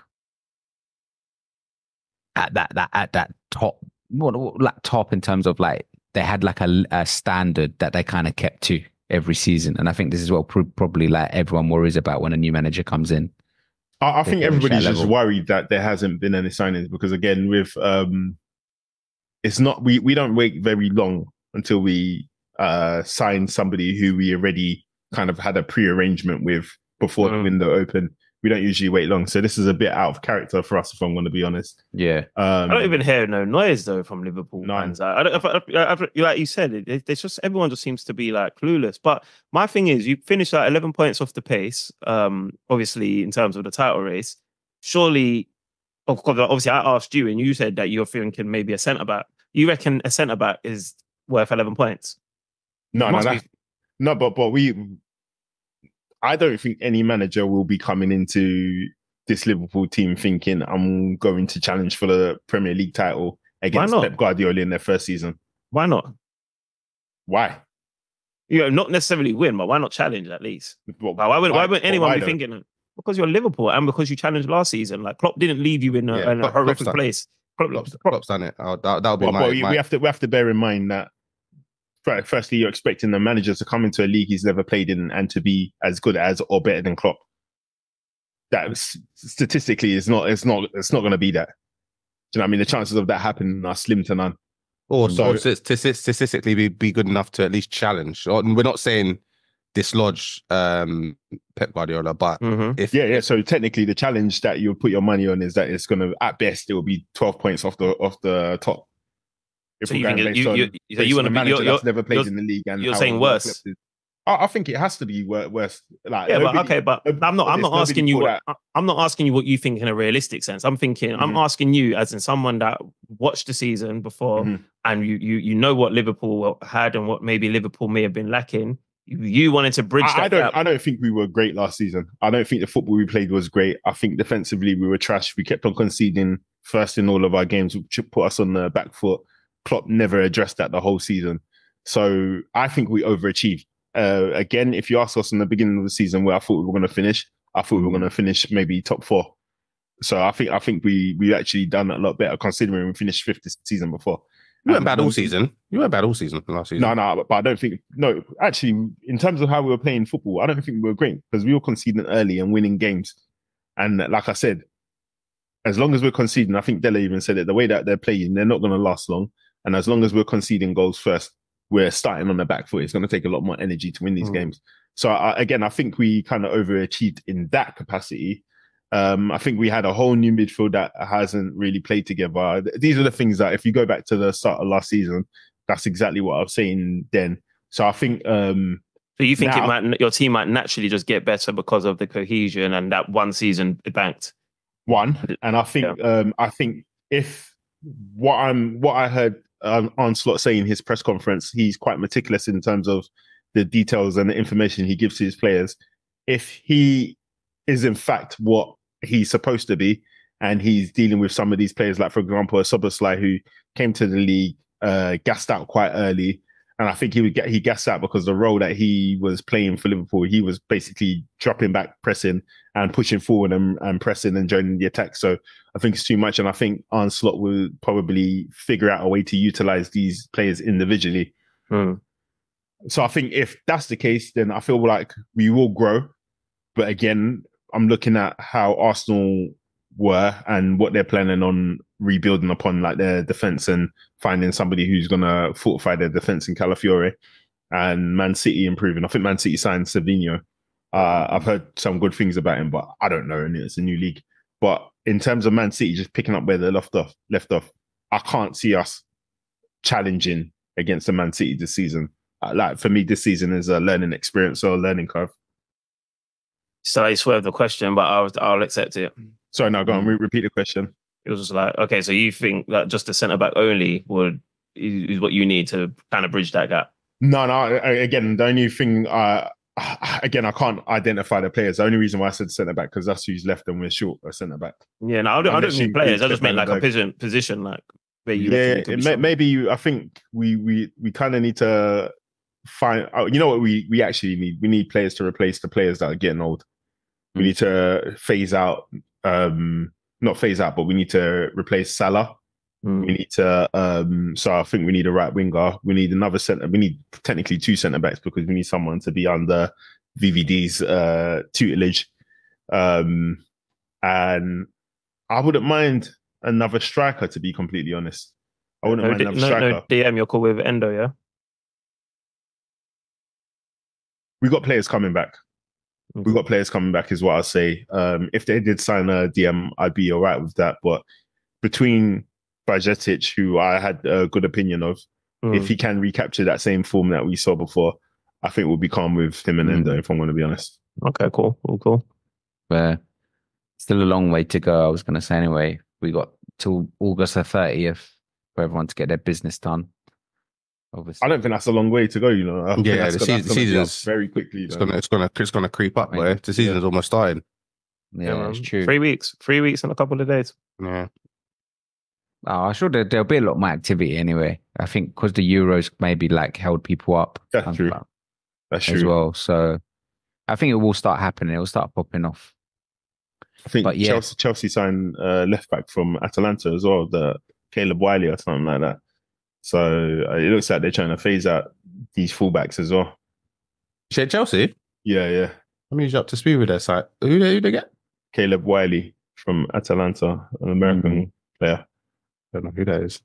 at that top. Like top in terms of like they had like a standard that they kind of kept to every season, and I think this is what probably like everyone worries about when a new manager comes in. I think They finish everybody's that just level. worried that there hasn't been any signings because again, with it's not we don't wait very long until we sign somebody who we already kind of had a pre-arrangement with before the window opened. We don't usually wait long, so this is a bit out of character for us, if I'm going to be honest. Yeah. I don't even hear no noise though from Liverpool None. fans. Like you said, it's just everyone just seems to be like clueless. But my thing is, you finished at 11 points off the pace. Obviously, in terms of the title race, surely, of course, obviously, I asked you, and you said that you're thinking maybe a centre back. You reckon a centre back is worth 11 points? But I don't think any manager will be coming into this Liverpool team thinking I'm going to challenge for the Premier League title against Pep Guardiola in their first season. Why not? Why? Not necessarily win, but why not challenge at least? Why wouldn't anyone be thinking that? Because you're Liverpool and because you challenged last season. Like Klopp didn't leave you in a horrific place. Klopp's done it. That'll be we have to bear in mind that firstly, you're expecting the manager to come into a league he's never played in and to be as good as or better than Klopp. That statistically is not. It's not going to be that. Do you know what I mean? The chances of that happening are slim to none. Or statistically be good enough to at least challenge. We're not saying dislodge Pep Guardiola, but So technically, the challenge that you put your money on is that it's going to, at best, it will be 12 points off the top. If so you think you want to manager that's never played in the league, and you're saying worse. I think it has to be worse. Like, but I'm not asking you I'm not asking you what you think in a realistic sense. I'm thinking I'm asking you as in someone that watched the season before and you know what Liverpool had and what maybe Liverpool may have been lacking. You wanted to bridge that gap. I don't think we were great last season. I don't think the football we played was great. I think defensively we were trash. We kept on conceding first in all of our games, which put us on the back foot. Klopp never addressed that the whole season. So I think we overachieved. Again, if you ask us in the beginning of the season where I thought we were going to finish, I thought we were going to finish maybe top 4. So I think we actually done a lot better considering we finished 5th this season before. You weren't bad all season. You weren't bad all season last season. No, but I don't think. No, actually, in terms of how we were playing football, I don't think we were great because we were conceding early and winning games. And like I said, as long as we're conceding, I think Dele even said it, the way that they're playing, they're not going to last long. And as long as we're conceding goals first, we're starting on the back foot. It's going to take a lot more energy to win these games. So again, I think we kind of overachieved in that capacity. I think we had a whole new midfield that hasn't really played together. These are the things that if you go back to the start of last season, that's exactly what I was saying then. So I think... so you think your team might naturally just get better because of the cohesion and that one season it banked? One. And I think I think if what I heard Onslaught say in his press conference, he's quite meticulous in terms of the details and the information he gives to his players. If he is in fact what he's supposed to be, and he's dealing with some of these players, like for example, a Soboslai who came to the league, gassed out quite early, and I think he gassed out because the role that he was playing for Liverpool, he was basically dropping back, pressing and pushing forward and pressing and joining the attack. So I think it's too much, and I think Onslaught will probably figure out a way to utilize these players individually. So I think if that's the case, then I feel like we will grow. But again, I'm looking at how Arsenal were and what they're planning on rebuilding upon, like their defense and finding somebody who's going to fortify their defense in Calafiore, and Man City improving. I think Man City signed Savinho. I've heard some good things about him, but I don't know. And it's a new league. But in terms of Man City just picking up where they left off, I can't see us challenging against the Man City this season. Like for me, this season is a learning experience or a learning curve. So I swerved the question, but I'll accept it. Sorry, no, go on. Repeat the question. It was just like, okay, so you think that just a centre back only is what you need to kind of bridge that gap? No. Again, the only thing, I can't identify the players. The only reason why I said centre back because that's who's left and we're short a centre back. Yeah, no, I don't mean players. I just meant like a position, like where you. Yeah, maybe I think we kind of need to find. You know what we actually need? We need players to replace the players that are getting old. We need to phase out. Not phase out, but we need to replace Salah. We need to, so I think we need a right winger. We need another centre. We need technically 2 centre backs because we need someone to be under VVD's tutelage. And I wouldn't mind another striker, to be completely honest. I wouldn't mind another striker. No DM, you're cool with Endo, yeah? We got players coming back. We got players coming back, is what I'll say. If they did sign a DM, I'd be all right with that. But between Bajetic, who I had a good opinion of, if he can recapture that same form that we saw before, I think we'll be calm with him and Endo, if I'm going to be honest. Okay, cool. But still a long way to go, I was going to say anyway. We got till August the 30th for everyone to get their business done. Obviously. I don't think that's a long way to go, you know. Yeah, the season's very quickly. It's gonna creep up, boy. The season's almost starting. Yeah, it's true. 3 weeks. 3 weeks and a couple of days. Yeah. Oh, I'm sure there'll be a lot more activity anyway. I think because the Euros maybe like held people up. That's true. That's true as well. So I think it will start happening. It will start popping off. I think Chelsea signed left back from Atalanta as well, the Caleb Wiley or something like that. So it looks like they're trying to phase out these fullbacks as well. Chelsea? Yeah. I mean, he's up to speed with their side. Who they get? Caleb Wiley from Atalanta, an American player. I don't know who that is.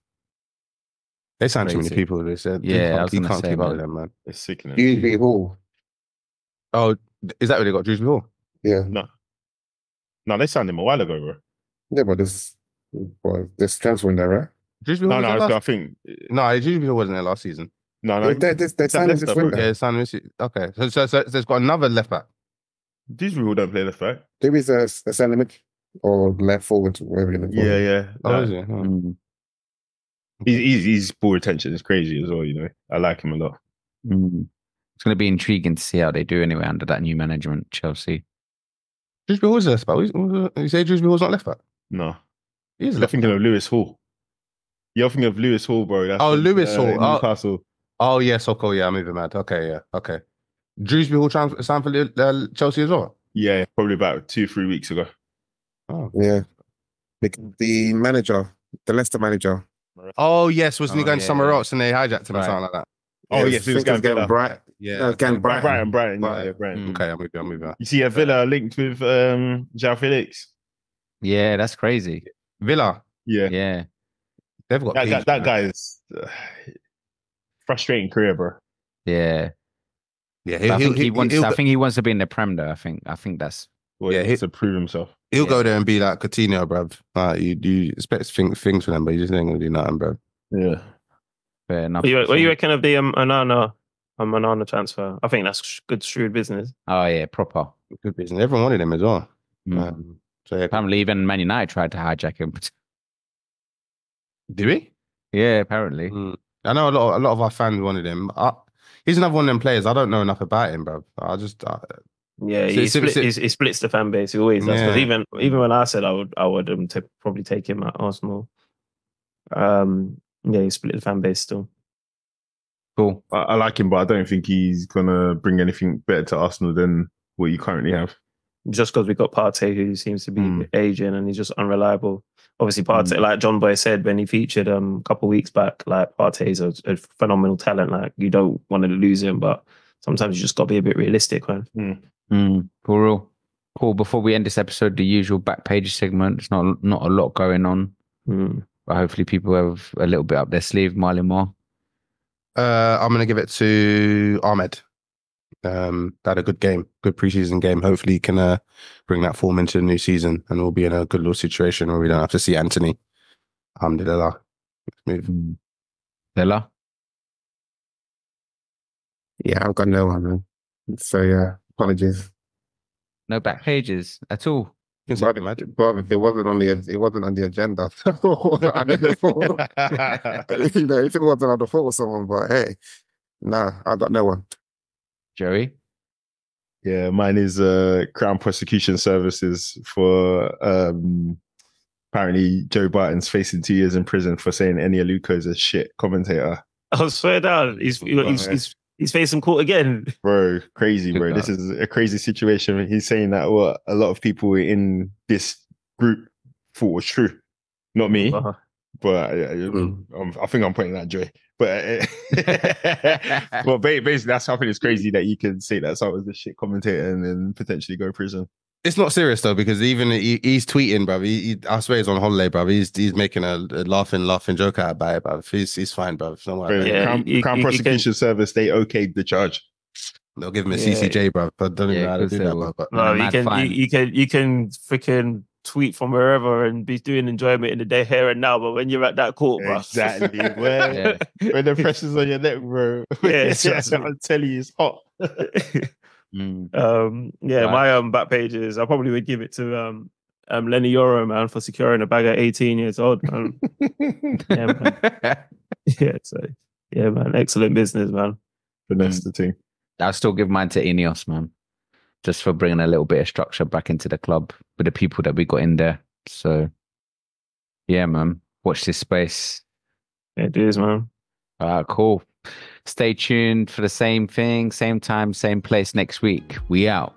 They signed too many people. They said, yeah, you can't keep up with them, man. It's sickening. Dewsbury Hall. Oh, is that where they got Dewsbury Hall? Yeah. No, they signed him a while ago, bro. Yeah, but there's transfer in there, right? Dewsbury Hall I think... No, Dewsbury Hall wasn't there last season. No. They signed him this window. Yeah, signed him. Okay. So there's got another left back. Dewsbury Hall don't play left back. There is a centre mid or left forward, wherever you're Yeah. Oh, is it? His ball retention is crazy as well, you know. I like him a lot. It's going to be intriguing to see how they do anyway under that new management, Chelsea. Dewsbury Hall's left back. You say Dewsbury Hall's not left back? No. He's You're thinking of Lewis Hall. You're thinking of Lewis Hall, bro. That's Lewis Hall. Newcastle. Oh, yes. Okay, yeah, I'm even mad. Okay, yeah. Okay. Dewsbury Hall signed for Chelsea as well? Yeah, probably about 2-3 weeks ago. Oh. Yeah. The manager, the Leicester manager. Oh, yes. Wasn't he going somewhere else and they hijacked him or something like that? Oh, yes. He was going Brighton. Yeah. Brighton. Okay, I'm with you. You see a Villa linked with João Felix? Yeah, that's crazy. Villa? Yeah. They've got that guy is frustrating career, bro. Yeah. Yeah, I think he wants to be in the Prem though. I think that's he needs to prove himself. He'll go there and be like Coutinho, bruv. You expect things from them, but you just ain't gonna do nothing, bro. Yeah. Fair enough. What do you reckon of the Onana transfer? I think that's good shrewd business. Oh yeah, proper good business. Everyone wanted him as well. So yeah, apparently even Man United tried to hijack him. Did we? Yeah, apparently. I know a lot of our fans wanted him. He's another one of them players. I don't know enough about him, bro. He splits the fan base. He always does. Because even when I said I would probably take him at Arsenal. He split the fan base still. Cool. I like him, but I don't think he's gonna bring anything better to Arsenal than what you currently have. Just because we got Partey, who seems to be aging and he's just unreliable. Obviously, Partey, like John Boy said when he featured a couple of weeks back, like Partey's a phenomenal talent. Like you don't want to lose him, but sometimes you just got to be a bit realistic, man. For real. Cool. Before we end this episode, the usual back page segment. It's not a lot going on, but hopefully people have a little bit up their sleeve. Marley Moore. I'm gonna give it to Ahmed. Had a good game, good preseason game. Hopefully he can bring that form into the new season and we'll be in a good little situation where we don't have to see Anthony. Alhamdulillah. Let's move. Villa? Yeah, I've got no one, man. So yeah, apologies. No back pages at all. But it wasn't on the agenda. If it wasn't, I'd have thought of someone, but hey, nah, I got no one. Joey? Yeah, mine is Crown Prosecution Services for apparently Joe Barton's facing 2 years in prison for saying Enya Luko's a shit commentator. I swear down. He's facing court again. Bro, crazy, bro. This is a crazy situation. He's saying that what a lot of people in this group thought was true. Not me, but I think I'm putting that Joy. But basically, that's something that's crazy that you can say that someone's a shit commentator and then potentially go to prison. It's not serious though, because even he's tweeting, bro. I swear he's on holiday, bro. He's making a laughing joke out about it, bro. He's fine, bro. Don't worry about it. Yeah, Crown Prosecution Service, they okayed the charge. They'll give him a CCJ, bro. But don't even know how to do that, bro. But No, you fine. can freaking tweet from wherever and be doing enjoyment in the day here and now, but when you're at that court, bro. Exactly. When the pressure's on your neck, bro. Yeah, I'll tell you, it's hot. My back pages, I probably would give it to Lenny Yoro, man, for securing a bag at 18 years old, man. Yeah, man. Man, excellent business, man. Finesse the team. I'll still give mine to Ineos, man, just for bringing a little bit of structure back into the club with the people that we got in there. So, yeah, man, watch this space. It is, man. Cool. Stay tuned for the same thing, same time, same place next week. We out.